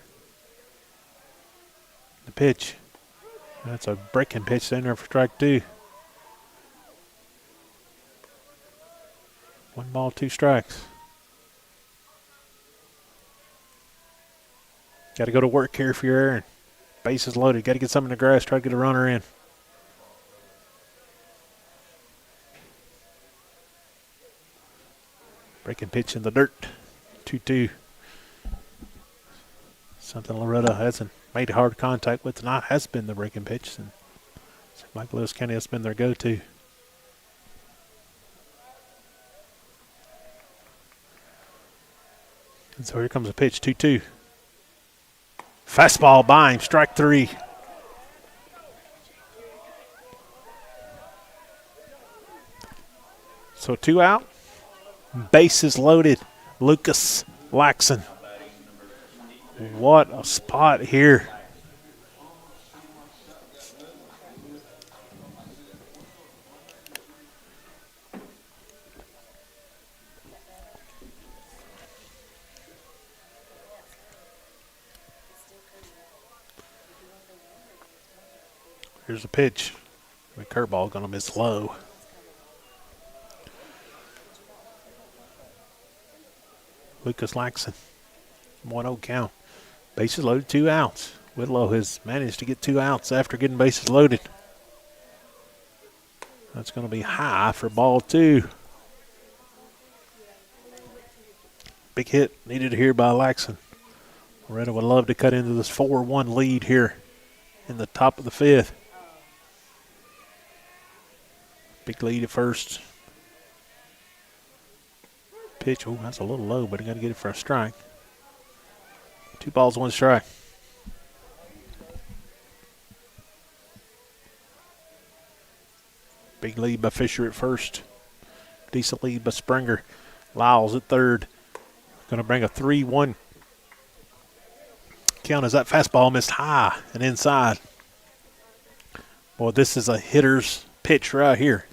The pitch. That's a breaking pitch in there for strike 2. 1 ball, 2 strikes. Got to go to work here for your Aaron. Bases loaded. Got to get some in the grass. Try to get a runner in. Breaking pitch in the dirt. 2-2. Something Loretto hasn't made hard contact with tonight has been the breaking pitch. And Mike Lewis County has been their go-to. And so here comes a pitch, 2-2. Fastball by him, strike 3. So 2 out. Bases loaded. Lucas Laxon. What a spot here. Here's the pitch. The curveball going to miss low. Lucas Laxon, 1-0 count. Bases loaded, 2 outs. Whitlow has managed to get 2 outs after getting bases loaded. That's going to be high for ball 2. Big hit needed here by Laxon. Loretto would love to cut into this 4-1 lead here in the top of the 5th. Big lead at first. Pitch, oh, that's a little low, but he got to get it for a strike. 2 balls, 1 strike. Big lead by Fisher at first. Decent lead by Springer. Lyles at third. Going to bring a 3-1 count as that fastball missed high and inside. Boy, this is a hitter's pitch right here.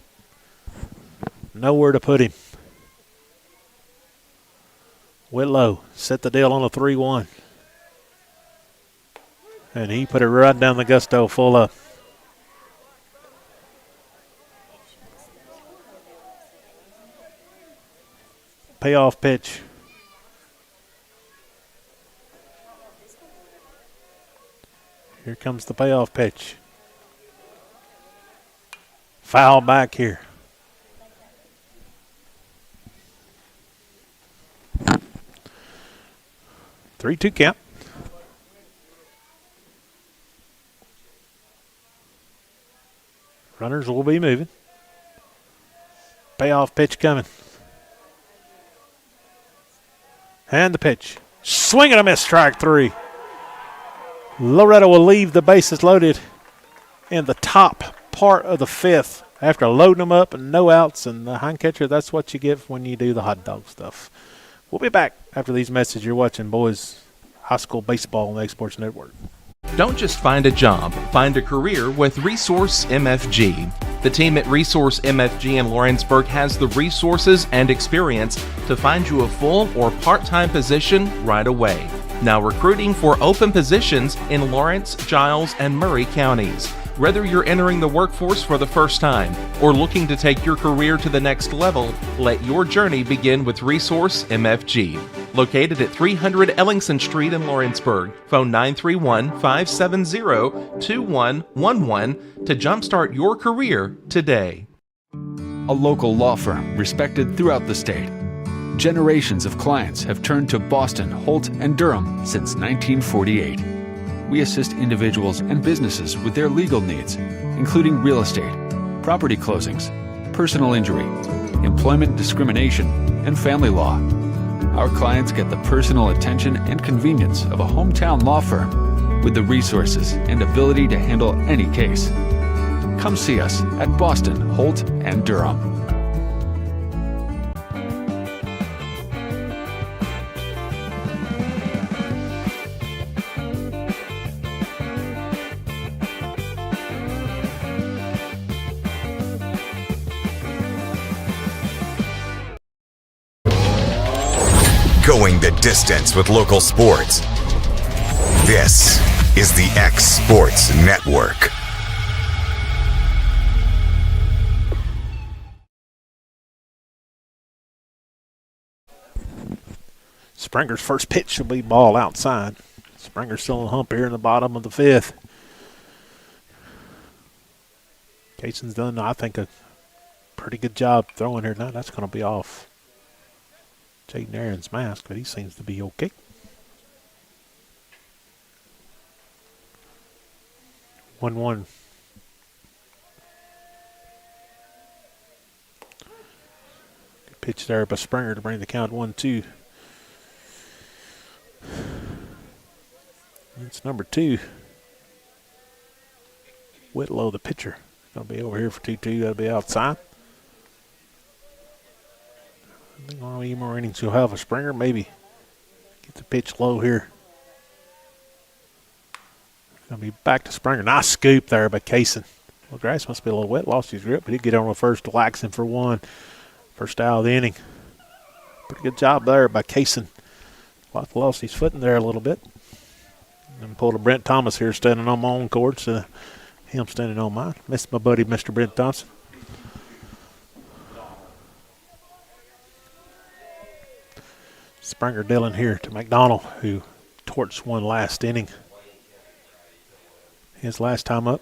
Nowhere to put him. Whitlow set the deal on a 3-1. And he put it right down the gusto full up. Payoff pitch. Here comes the payoff pitch. Foul back here. Three-two count. Runners will be moving. Payoff pitch coming. And the pitch. Swing and a miss, strike 3. Loretto will leave the bases loaded in the top part of the 5th after loading them up and no outs. And the hind catcher, that's what you get when you do the hot dog stuff. We'll be back after these messages. You're watching boys high school baseball on the X Sports Network. Don't just find a job, find a career with Resource MFG. The team at Resource MFG in Lawrenceburg has the resources and experience to find you a full or part-time position right away. Now recruiting for open positions in Lawrence, Giles, and Murray counties. Whether you're entering the workforce for the first time or looking to take your career to the next level, let your journey begin with Resource MFG. Located at 300 Ellingson Street in Lawrenceburg. Phone 931-570-2111 to jumpstart your career today. A local law firm respected throughout the state. Generations of clients have turned to Boston, Holt, and Durham since 1948. We assist individuals and businesses with their legal needs, including real estate, property closings, personal injury, employment discrimination, and family law. Our clients get the personal attention and convenience of a hometown law firm with the resources and ability to handle any case. Come see us at Boston, Holt, and Durham. Going the distance with local sports. This is the X Sports Network. Springer's first pitch will be ball outside. Springer's still on the hump here in the bottom of the 5th. Cason's done, I think, a pretty good job throwing here tonight. That's going to be off Jaden Aaron's mask, but he seems to be okay. One. Good pitch there by Springer to bring the count 1-2. It's number 2. Whitlow, the pitcher. Going to be over here for 2-2. That'll be outside. I think one of the more innings you'll have a Springer. Maybe get the pitch low here. Going to be back to Springer. Nice scoop there by Kaysen. Well, grass must be a little wet. Lost his grip, but he'd get on the first, relaxing for 1. First out of the inning. Pretty good job there by Kaysen. Lost his foot in there a little bit. And pulled a Brent Thomas here standing on my own court instead of him standing on mine. Missed my buddy, Mr. Brent Thompson. Springer Dillon here to McDonald, who torched one last inning. His last time up.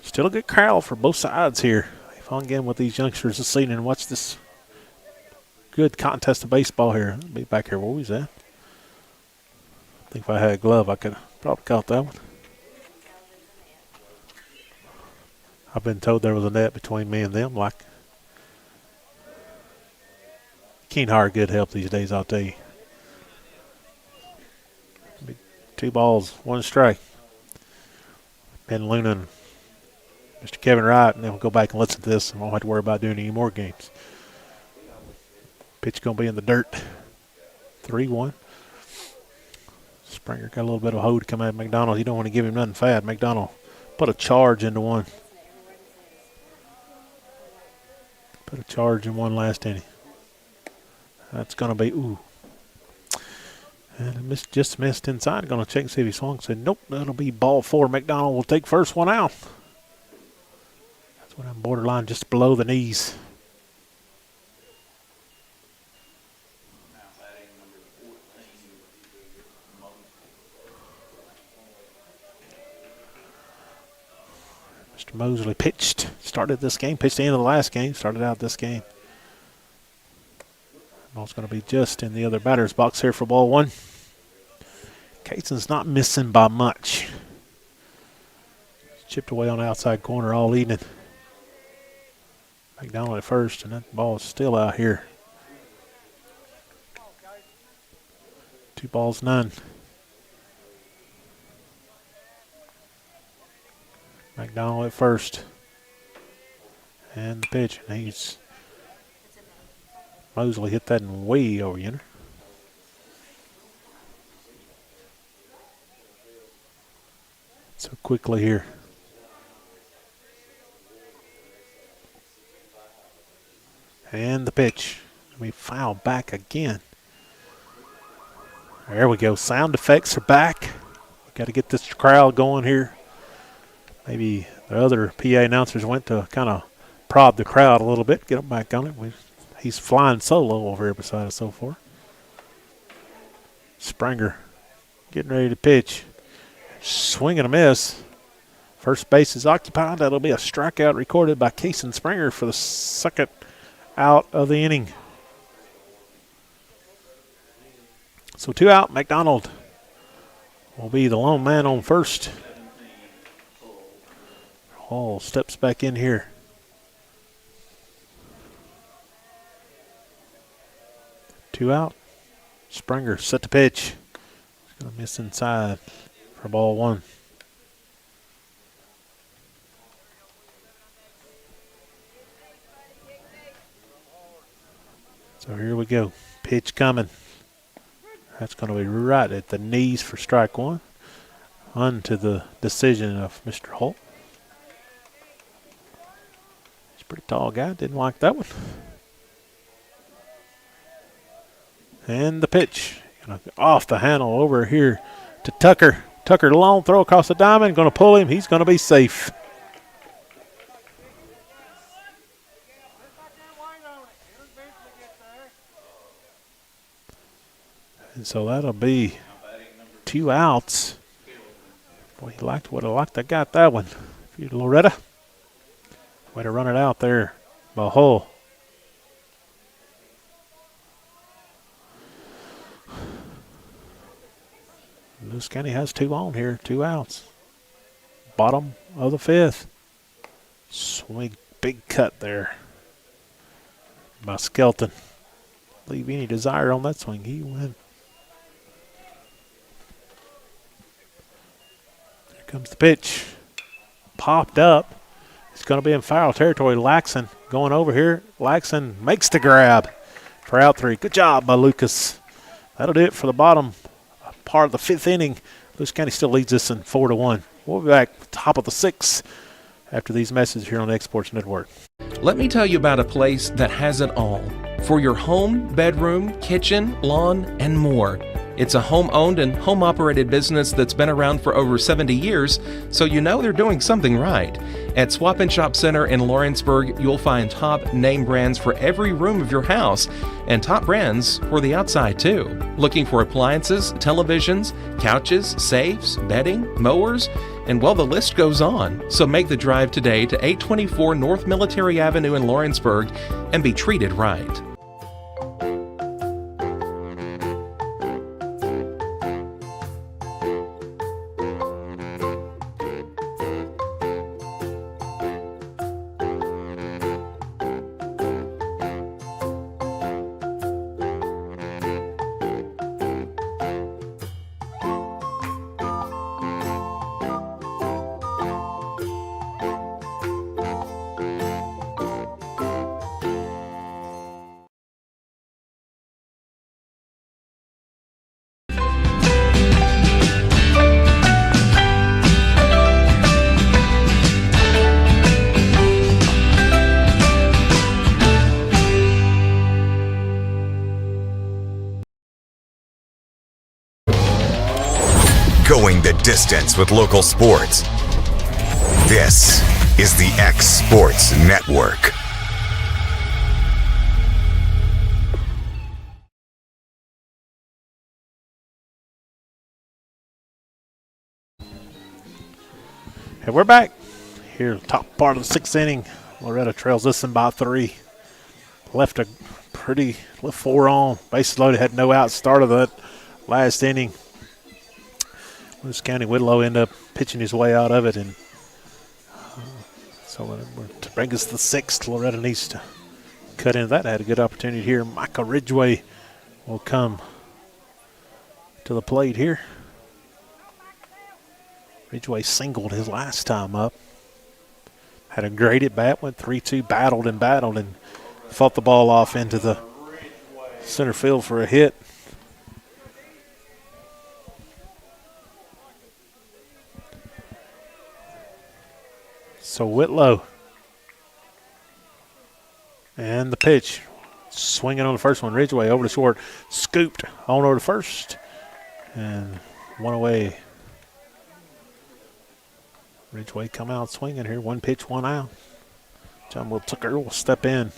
Still a good crowd for both sides here. Fun again with these youngsters this evening. Watch this good contest of baseball here. I'll be back here. Where was that? I think if I had a glove, I could have probably caught that one. I've been told there was a net between me and them. Like, can't hire good help these days, I'll tell you. 2 balls, 1 strike. Ben Luna and Mr. Kevin Wright, and then we'll go back and listen to this, and I won't have to worry about doing any more games. Pitch going to be in the dirt. 3-1. Springer got a little bit of a hold to come out of McDonald. You don't want to give him nothing fat. McDonald put a charge into 1. Put a charge in 1 last inning. That's going to be, ooh. And it just missed inside. Going to check and see if he swung. Said, nope, that'll be ball 4. McDonald will take first one out. That's what I'm borderline just below the knees. Mr. Mosley pitched, started this game, pitched the end of the last game, started out this game. Ball's going to be just in the other batter's box here for ball 1. Cason's not missing by much. Chipped away on the outside corner all evening. McDonald at first, and that ball is still out here. 2 balls, none. McDonald at first. And the pitch, and he's Mosley hit that way over yonder. So quickly here. And the pitch. We foul back again. There we go. Sound effects are back. We got to get this crowd going here. Maybe the other PA announcers went to kind of prod the crowd a little bit, get them back on it. He's flying solo over here beside us so far. Springer getting ready to pitch. Swing and a miss. First base is occupied. That'll be a strikeout recorded by Kason Springer for the second out of the inning. So 2 out. McDonald will be the lone man on first. Hall steps back in here. Two out. Springer set to pitch. He's going to miss inside for ball one. So here we go. Pitch coming. That's going to be right at the knees for strike one. On to the decision of Mr. Holt. He's a pretty tall guy. Didn't like that one. And the pitch. Gonna go off the handle over here to Tucker. Tucker long throw across the diamond. Going to pull him. He's going to be safe. And so that'll be 2 outs. Boy, he would have liked to got that one. Loretto. Way to run it out there by Hull. Lewis County has 2 on here, 2 outs. Bottom of the 5th. Swing, big cut there by Skelton. Leave any desire on that swing. He went. Here comes the pitch. Popped up. It's going to be in foul territory. Laxon going over here. Laxon makes the grab for out 3. Good job by Lucas. That'll do it for the bottom part of the 5th inning. Lewis County still leads us in 4-1. We'll be back top of the 6th after these messages here on the Exports Network. Let me tell you about a place that has it all for your home, bedroom, kitchen, lawn, and more. It's a home-owned and home-operated business that's been around for over 70 years, so you know they're doing something right. At Swap and Shop Center in Lawrenceburg, you'll find top name brands for every room of your house, and top brands for the outside too. Looking for appliances, televisions, couches, safes, bedding, mowers, and well, the list goes on. So make the drive today to 824 North Military Avenue in Lawrenceburg and be treated right. Going the distance with local sports. This is the X Sports Network. And we're back here, top part of the 6th inning. Loretto trails this one by 3. Left 4 on. Bases loaded, had no out. Start of that last inning. Lewis County Whitlow ended up pitching his way out of it, and So to bring us the 6th, Loretto needs to cut into that. Had a good opportunity here. Michael Ridgway will come to the plate here. Ridgway singled his last time up. Had a great at bat, went 3-2, battled and fought the ball off into the center field for a hit. So Whitlow. And the pitch. Swinging on the first one. Ridgway over to short. Scooped on over to first. And one away. Ridgway come out swinging here. 1 pitch, 1 out. John Will Tucker will step in.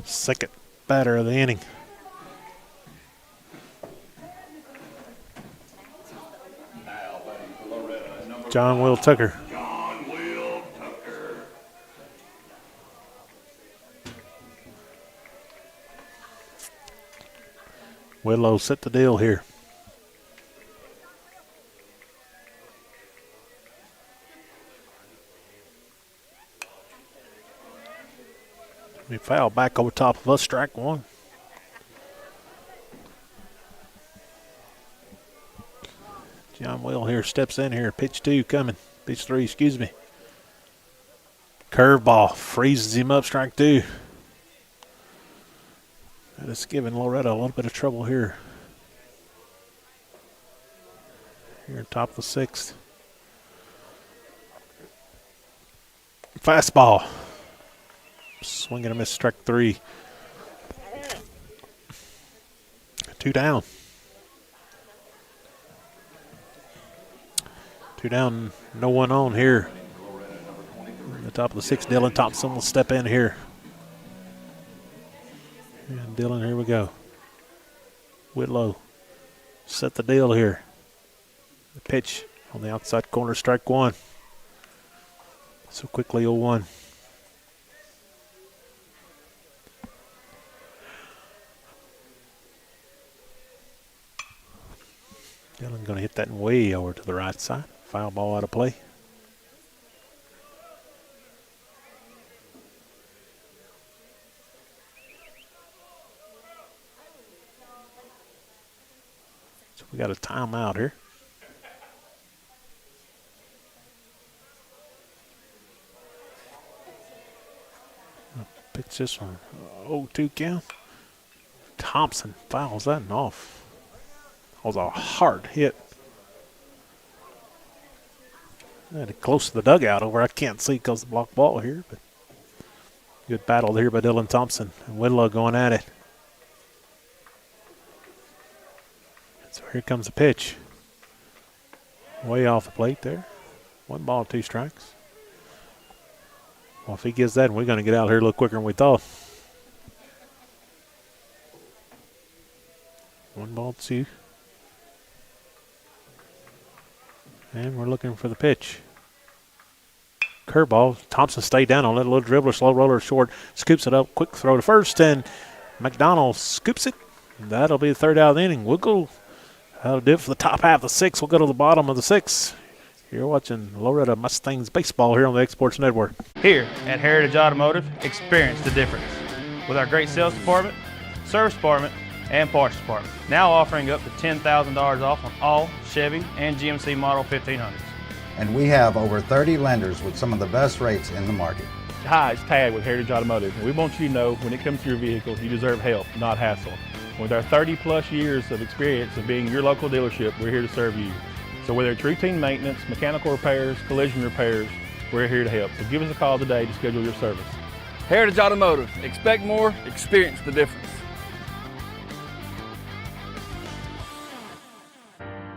Second batter of the inning. John Will Tucker. Whitlow set the deal here. We foul back over top of us, strike 1. John Will here steps in here. Pitch 2 coming. Pitch 3, excuse me. Curveball freezes him up, strike 2. That is giving Loretto a little bit of trouble here. Here top of the 6th. Fastball. Swing and a miss, strike 3. 2 down. 2 down, no one on here. At the top of the 6th, Dylan Thompson will step in here. And Dylan, here we go. Whitlow set the deal here. The pitch on the outside corner, strike 1. So quickly 0-1. Dylan going to hit that way over to the right side. Foul ball out of play. So we got a timeout here. Pitch this one. 0-2 count. Thompson fouls that off. That was a hard hit. Close to the dugout over. I can't see because of the block ball here, but good battle here by Dylan Thompson and Whitlow going at it. So here comes the pitch. Way off the plate there. 1 ball, 2 strikes. Well, if he gets that, we're going to get out here a little quicker than we thought. 1 ball, 2. And we're looking for the pitch. Curveball. Thompson stayed down on it. A little dribbler, slow roller short. Scoops it up. Quick throw to first. And McDonald scoops it. That'll be the 3rd out of the inning. We'll go. That'll do it for the top half of the 6th. We'll go to the bottom of the 6th. You're watching Loretto Mustangs baseball here on the Exports Network. Here at Heritage Automotive, experience the difference. With our great sales department, service department, and parts department. Now offering up to $10,000 off on all Chevy and GMC Model 1500s. And we have over 30 lenders with some of the best rates in the market. Hi, it's Tad with Heritage Automotive. And we want you to know when it comes to your vehicle, you deserve help, not hassle. With our 30 plus years of experience of being your local dealership, we're here to serve you. So whether it's routine maintenance, mechanical repairs, collision repairs, we're here to help. So give us a call today to schedule your service. Heritage Automotive. Expect more, experience the difference.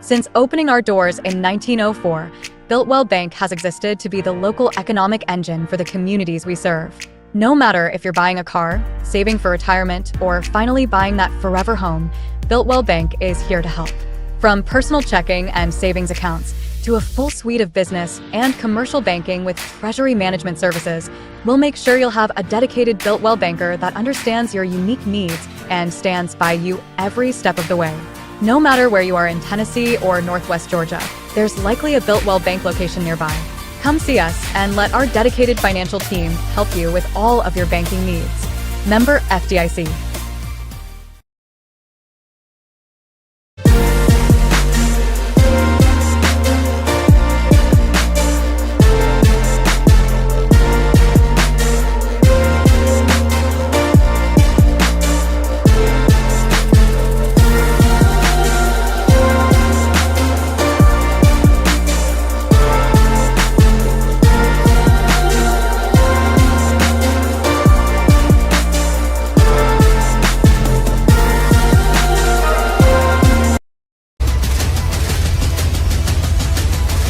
Since opening our doors in 1904, Builtwell Bank has existed to be the local economic engine for the communities we serve. No matter if you're buying a car, saving for retirement, or finally buying that forever home, Builtwell Bank is here to help. From personal checking and savings accounts to a full suite of business and commercial banking with treasury management services, we'll make sure you'll have a dedicated Builtwell banker that understands your unique needs and stands by you every step of the way. No matter where you are in Tennessee or Northwest Georgia, there's likely a Built Well Bank location nearby. Come see us and let our dedicated financial team help you with all of your banking needs. Member FDIC.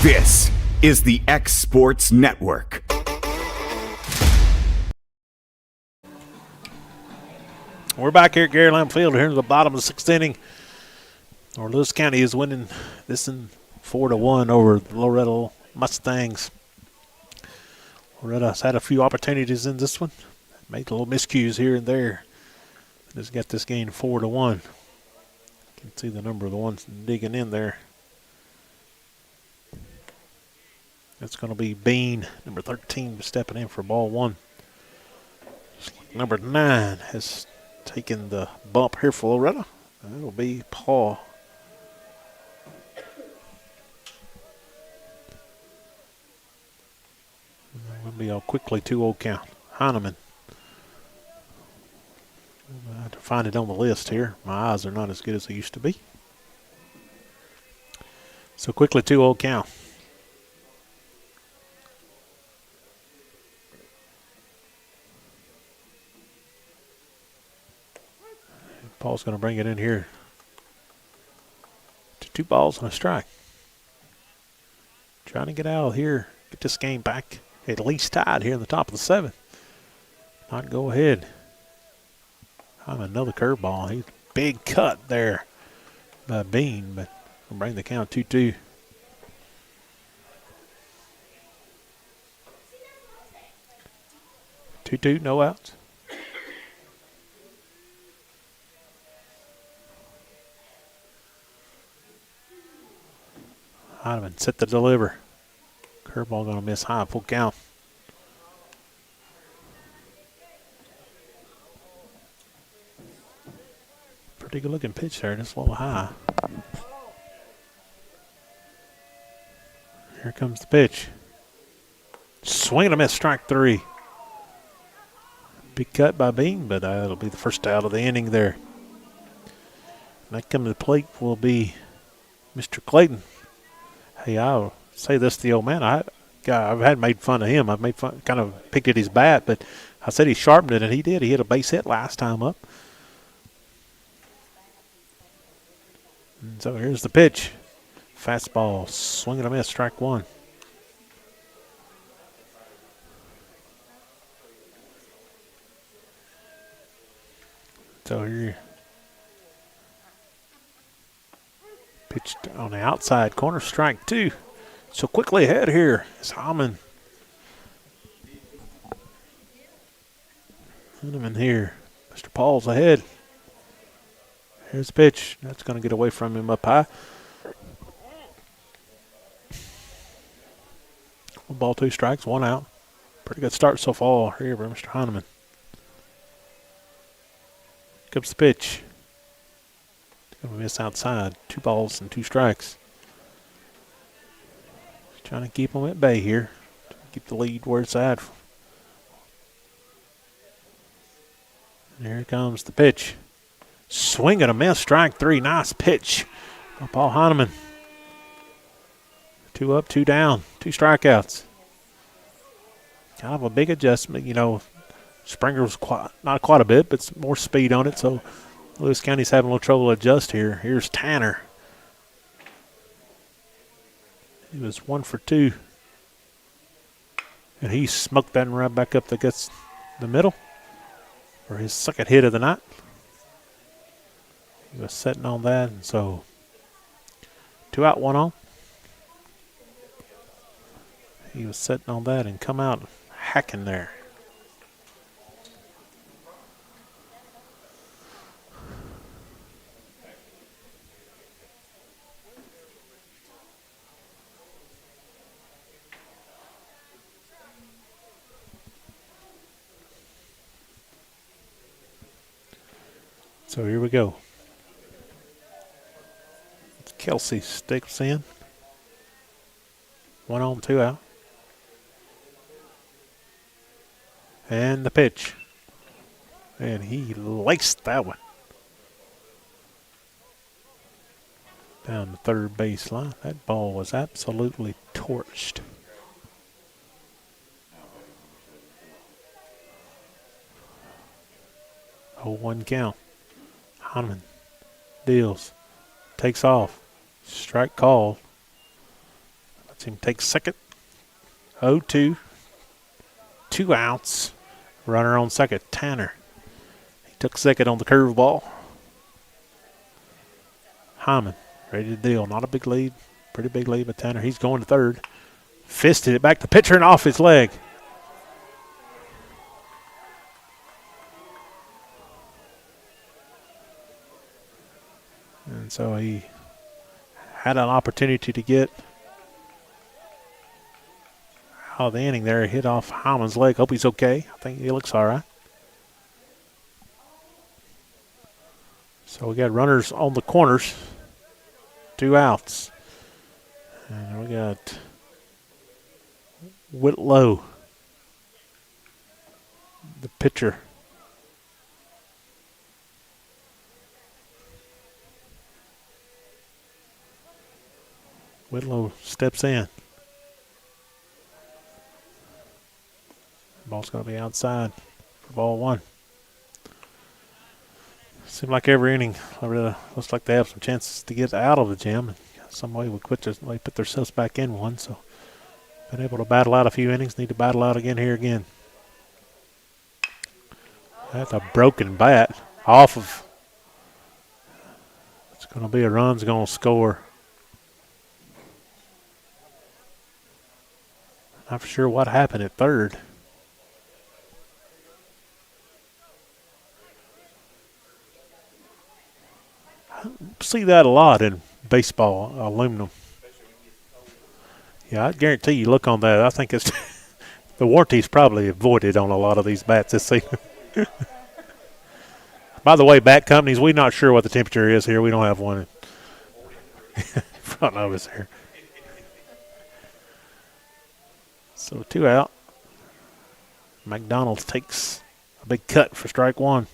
This is the X Sports Network. We're back here at Gary Lamb Field here in the bottom of the sixth inning. Lewis County is winning this in 4-1 over the Loretto Mustangs. Loretto's had a few opportunities in this one. Made a little miscues here and there. Just got this game 4-1. You can see the number of the ones digging in there. That's going to be Bean, number 13, stepping in for ball one. Number 9 has taken the bump here for Loretto. That'll be Paul. We'll be all quickly 2-0 count. Heineman. I have to find it on the list here. My eyes are not as good as they used to be. So quickly 2-0 count. Paul's going to bring it in here to 2 balls and a strike. Trying to get out of here, get this game back at least tied here in the top of the 7th. Not go ahead. Another curveball. He's big cut there by Bean, but we'll bring the count 2-2. No outs. Heineman set to deliver. Curveball going to miss high, full count. Pretty good looking pitch there, just a little high. Here comes the pitch. Swing and a miss, strike 3. Big cut by Bean, but it'll be the first out of the inning there. Next coming to the plate will be Mr. Clayton. Hey, I'll say this to the old man. I've had made fun of him. I've made fun, kind of picked at his bat, but I said he sharpened it, and he did. He hit a base hit last time up. And so here's the pitch. Fastball, swing and a miss, strike 1. So here, pitched on the outside corner, strike 2. So quickly ahead here is Hammond. Heineman here. Mr. Paul's ahead. Here's the pitch. That's going to get away from him up high. 1 ball, 2 strikes, 1 out. Pretty good start so far here by Mr. Heineman. Comes the pitch. Going to miss outside. 2 balls and 2 strikes. Trying to keep them at bay here. Keep the lead where it's at. And here comes the pitch. Swing and a miss, strike 3. Nice pitch by Paul Heineman. 2 up, 2 down, 2 strikeouts. Kind of a big adjustment, you know. Springer was not quite a bit, but more speed on it, so Lewis County's having a little trouble to adjust here. Here's Tanner. He was 1 for 2. And he smoked that right back up the middle for his second hit of the night. He was sitting on that, and so 2 out, 1 on. He was sitting on that and come out hacking there. So here we go. Kelsey sticks in. 1 on, 2 out. And the pitch. And he laced that one. Down the third baseline. That ball was absolutely torched. Oh, 1 count. Hyman deals. Takes off. Strike called. Lets him take second. 0-2. 2 outs. Runner on second. Tanner. He took second on the curveball. Hyman ready to deal. Not a big lead. Pretty big lead, but Tanner, he's going to third. Fisted it back to pitcher and off his leg. And so he had an opportunity to get out of the inning there. Hit off Hyman's leg. Hope he's okay. I think he looks all right. So we got runners on the corners. 2 outs. And we got Whitlow, the pitcher. Whitlow steps in. Ball's going to be outside for ball 1. Seems like every inning, looks like they have some chances to get out of the gym. And some way put themselves back in one. So been able to battle out a few innings. Need to battle out again here again. That's a broken bat off of. It's going to be a run's going to score. Not sure what happened at third. I see that a lot in baseball, aluminum. Yeah, I guarantee you look on that. I think it's the warranty's probably avoided on a lot of these bats this season. By the way, bat companies, we're not sure what the temperature is here. We don't have one in front of us here. So 2 out. McDonald takes a big cut for strike 1.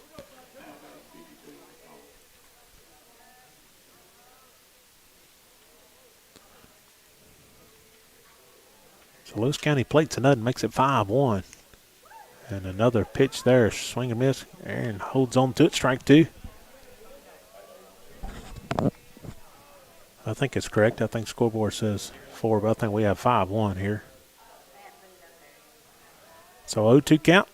So Lewis County plates another, makes it 5-1. And another pitch there, swing and miss. Aaron holds on to it, strike 2. I think it's correct. I think scoreboard says 4, but I think we have 5-1 here. So 0-2 count,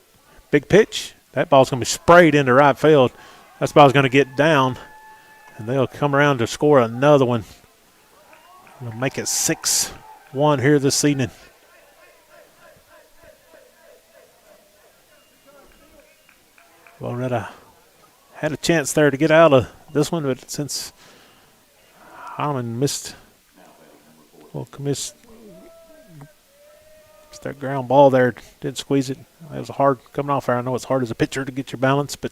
big pitch. That ball's going to be sprayed into right field. That ball's going to get down, and they'll come around to score another one. We'll make it 6-1 here this evening. Loretto had a chance there to get out of this one, but since Hyman missed that ground ball there, didn't squeeze it. It was hard coming off there. I know it's hard as a pitcher to get your balance, but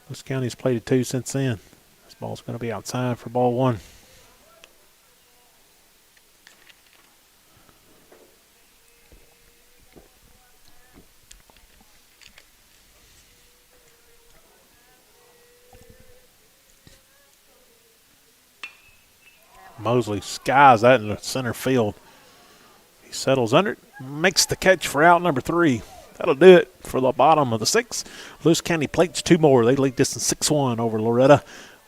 Lewis County's played it 2 since then. This ball's going to be outside for ball 1. Mosley skies that in the center field. He settles under it, makes the catch for out number 3. That'll do it for the bottom of the 6th. Lewis County plates 2 more. They lead distance 6-1 over Loretto.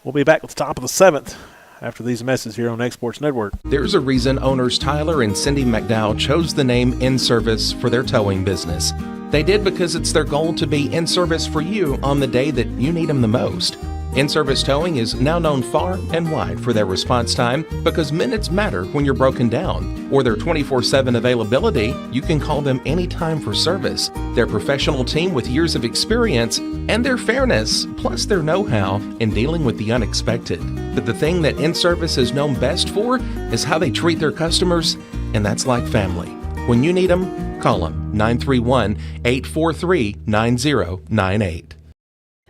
We'll be back at the top of the 7th after these messages here on Exports Network. There's a reason owners Tyler and Cindy McDowell chose the name In Service for their towing business. They did because it's their goal to be in service for you on the day that you need them the most. In-Service Towing is now known far and wide for their response time because minutes matter when you're broken down. Or their 24/7 availability, you can call them anytime for service. Their professional team with years of experience and their fairness, plus their know-how in dealing with the unexpected. But the thing that In-Service is known best for is how they treat their customers, and that's like family. When you need them, call them 931-843-9098.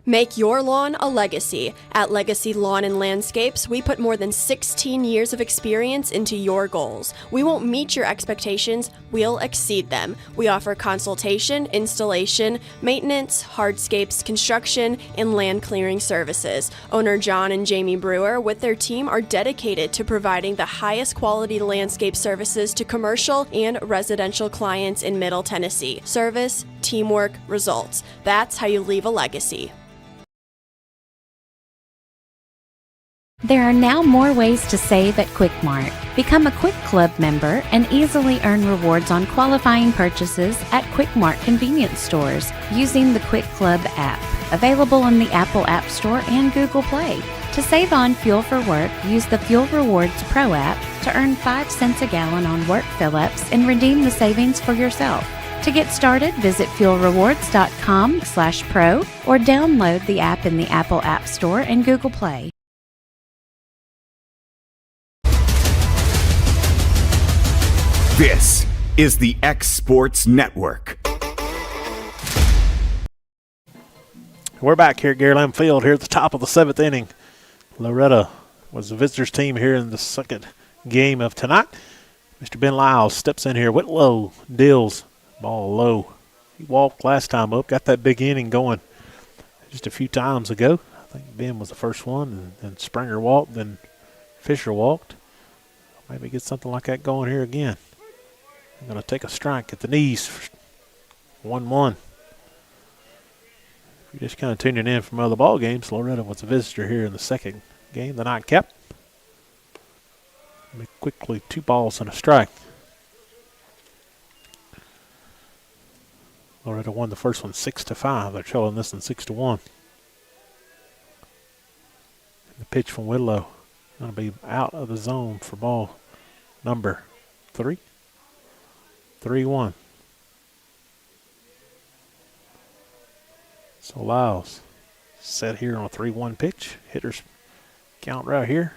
Make your lawn a legacy. At Legacy Lawn and Landscapes, we put more than 16 years of experience into your goals. We won't meet your expectations, we'll exceed them. We offer consultation, installation, maintenance, hardscapes, construction, and land clearing services. Owner John and Jamie Brewer with their team are dedicated to providing the highest quality landscape services to commercial and residential clients in Middle Tennessee. Service, teamwork, results. That's how you leave a legacy. There are now more ways to save at Quick Mart. Become a Quick Club member and easily earn rewards on qualifying purchases at Quick Mart convenience stores using the Quick Club app, available in the Apple App Store and Google Play. To save on fuel for work, use the Fuel Rewards Pro app to earn 5 cents a gallon on work fill-ups and redeem the savings for yourself. To get started, visit fuelrewards.com/pro or download the app in the Apple App Store and Google Play. This is the X Sports Network. We're back here at Gary Lamb Field here at the top of the 7th inning. Loretto was the visitors team here in the second game of tonight. Mr. Ben Lyles steps in here. Whitlow deals ball low. He walked last time up, got that big inning going just a few times ago. I think Ben was the first one, and then Springer walked, then Fisher walked. Maybe get something like that going here again. I'm going to take a strike at the knees. 1-1. If you're just kind of tuning in from other ball games, Loretto was a visitor here in the second game, the nightcap. Quickly 2 balls and a strike. Loretto won the first one 6-5. They're trailing this one 6-1. And the pitch from Whitlow going to be out of the zone for ball number 3. 3-1. So Lyles set here on a 3-1 pitch. Hitters count right here.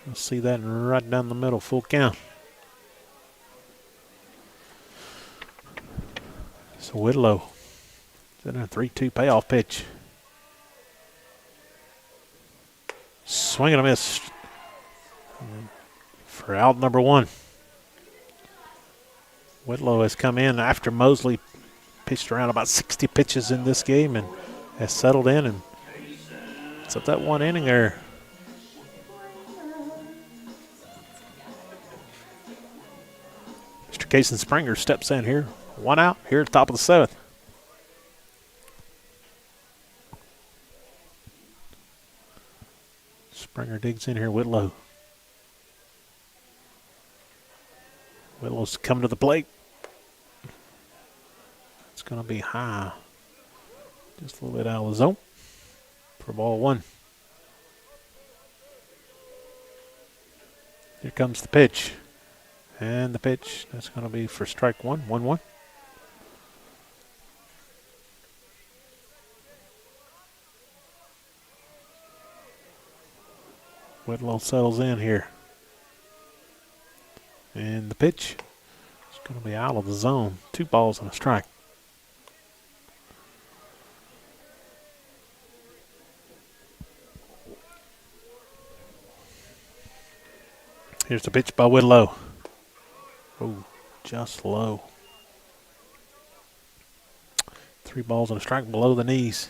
You'll see that right down the middle, full count. So Whitlow is in a 3-2 payoff pitch. Swing and a miss for out number 1. Whitlow has come in after Mosley pitched around about 60 pitches in this game and has settled in and it's up that 1 inning there. Mr. Cason Springer steps in here. 1 out here at the top of the 7th. Springer digs in here. Whitlow. Whitlow's coming to the plate. It's going to be high. Just a little bit out of the zone for ball 1. Here comes the pitch. And the pitch, that's going to be for strike 1, 1-1. Whitlow settles in here. And the pitch is going to be out of the zone. 2 balls and a strike. Here's the pitch by Whitlow. Oh, just low. 3 balls and a strike below the knees.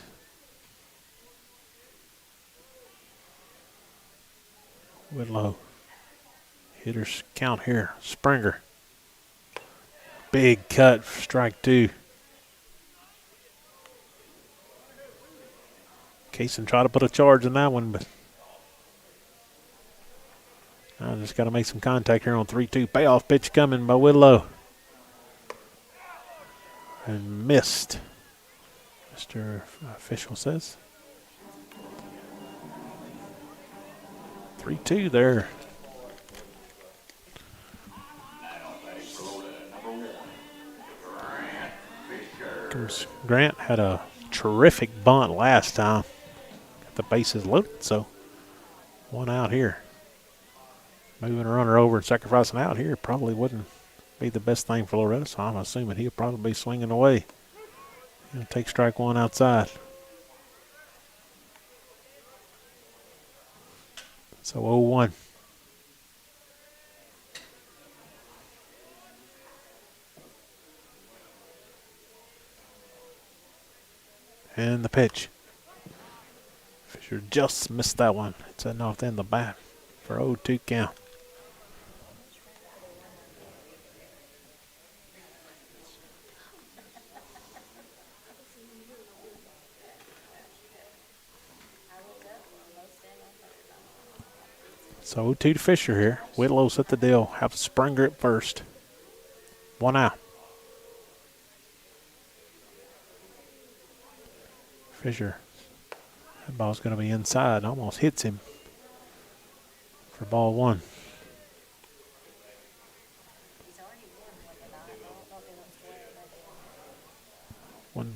Whitlow. Hitters count here. Springer. Big cut for strike 2. Cason tried to put a charge in that one, but I just got to make some contact here on 3-2. Payoff pitch coming by Whitlow. And missed, Mr. Official says. 3-2 there. Grant had a terrific bunt last time. Got the bases loaded, so 1 out here. Moving a runner over and sacrificing out here probably wouldn't be the best thing for Loretto, so I'm assuming he'll probably be swinging away He'll take strike one outside. So 0-1. And the pitch. Fisher just missed that one. It's a north end of the bat for 0-2 count. So 0-2 to Fisher here. Whitlow's at the deal. Have Springer at first. 1 out. Fisher. That ball's going to be inside. Almost hits him for ball 1. One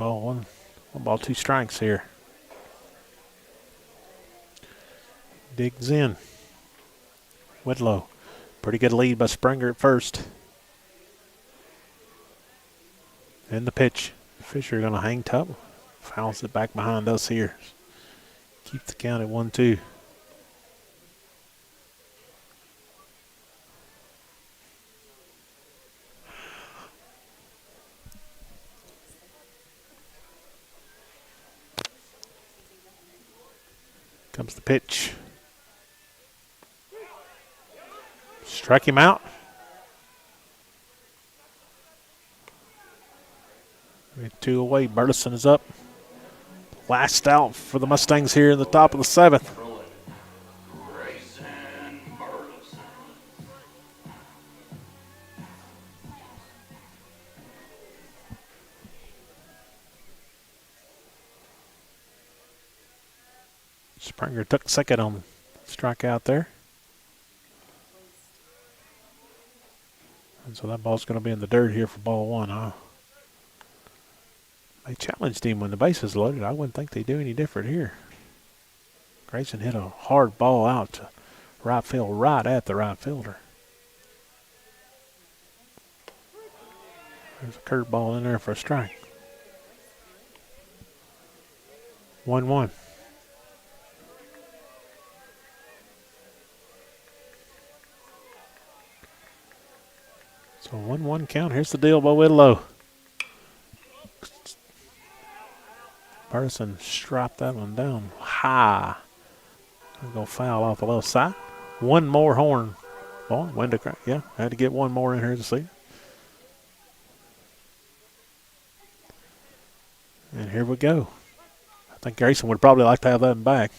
ball, 2 strikes here. Digs in. Whitlow. Pretty good lead by Springer at first. And the pitch. Fisher going to hang tough. Fouls it back behind us here. Keep the count at 1-2. Comes the pitch. Strike him out. Two away. Burleson is up. Last out for the Mustangs here in the top of the 7th. Springer took second on strikeout there. And so that ball's going to be in the dirt here for ball 1, huh? They challenged him when the base is loaded. I wouldn't think they'd do any different here. Grayson hit a hard ball out to right field, right at the right fielder. There's a curveball in there for a strike. 1-1. So 1-1 count. Here's the deal by Whitlow. Burleson striped that one down high. I'm going to foul off the left side. One more horn. Ball, window crack. Yeah, had to get one more in here to see. And here we go. I think Grayson would probably like to have that back.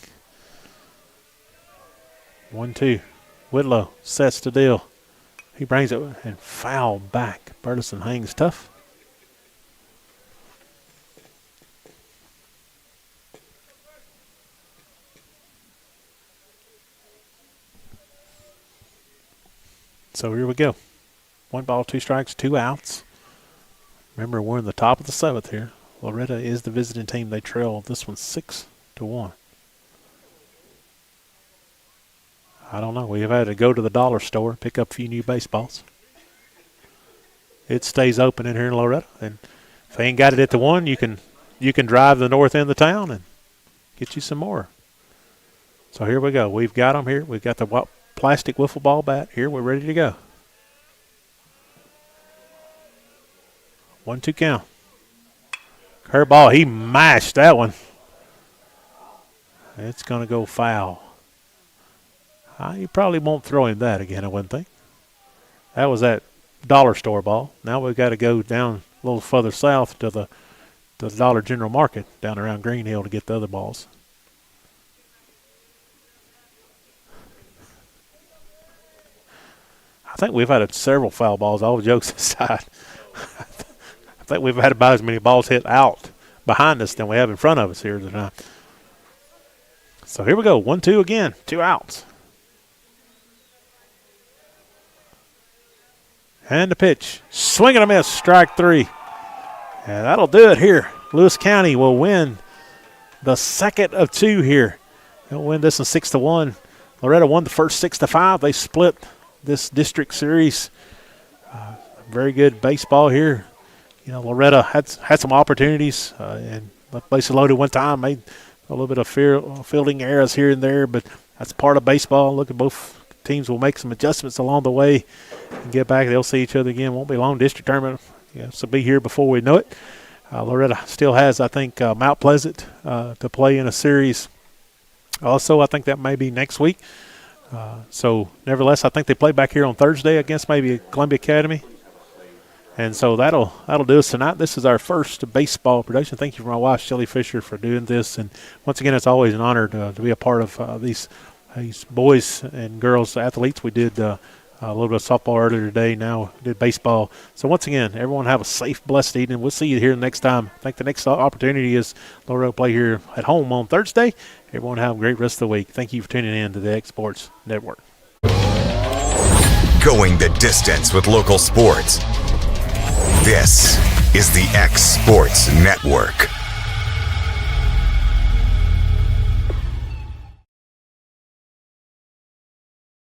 1-2. Whitlow sets the deal. He brings it and foul back. Burleson hangs tough. So here we go. 1 ball, 2 strikes, 2 outs. Remember, we're in the top of the 7th here. Loretto is the visiting team. They trail this one 6-1. I don't know. We have had to go to the dollar store, pick up a few new baseballs. It stays open in here in Loretto. And if they ain't got it at the 1, you can drive to the north end of the town and get you some more. So here we go. We've got them here. We've got the plastic wiffle ball bat here. We're ready to go. 1-2 count. Curveball. He mashed that one. It's going to go foul. You probably won't throw him that again, I wouldn't think. That was that dollar store ball. Now we've got to go down a little further south to the Dollar General Market down around Green Hill to get the other balls. I think we've had several foul balls, all jokes aside. I think we've had about as many balls hit out behind us than we have in front of us here tonight. So here we go. 1-2 again. 2 outs. And the pitch. Swing and a miss. Strike 3. And that'll do it here. Lewis County will win the second of 2 here. They'll win this one 6-1. Loretto won the first 6-5. They split this district series. Very good baseball here Loretto had some opportunities, and the bases loaded one time, made a little bit of fielding errors here and there, but that's part of baseball. Look at both teams will make some adjustments along the way and get back. They'll see each other again. Won't be long. District tournament, so be here before we know it. Loretto still has, I think, Mount Pleasant to play in a series. Also, I think that may be next week. So, nevertheless, I think they play back here on Thursday against maybe Columbia Academy. And so that'll do us tonight. This is our first baseball production. Thank you for my wife, Shelly Fisher, for doing this. And once again, it's always an honor to be a part of these boys and girls athletes. We did a little bit of softball earlier today. Now we did baseball. So once again, everyone have a safe, blessed evening. We'll see you here next time. I think the next opportunity is Loretto play here at home on Thursday. Everyone have a great rest of the week. Thank you for tuning in to the X Sports Network. Going the distance with local sports. This is the X Sports Network.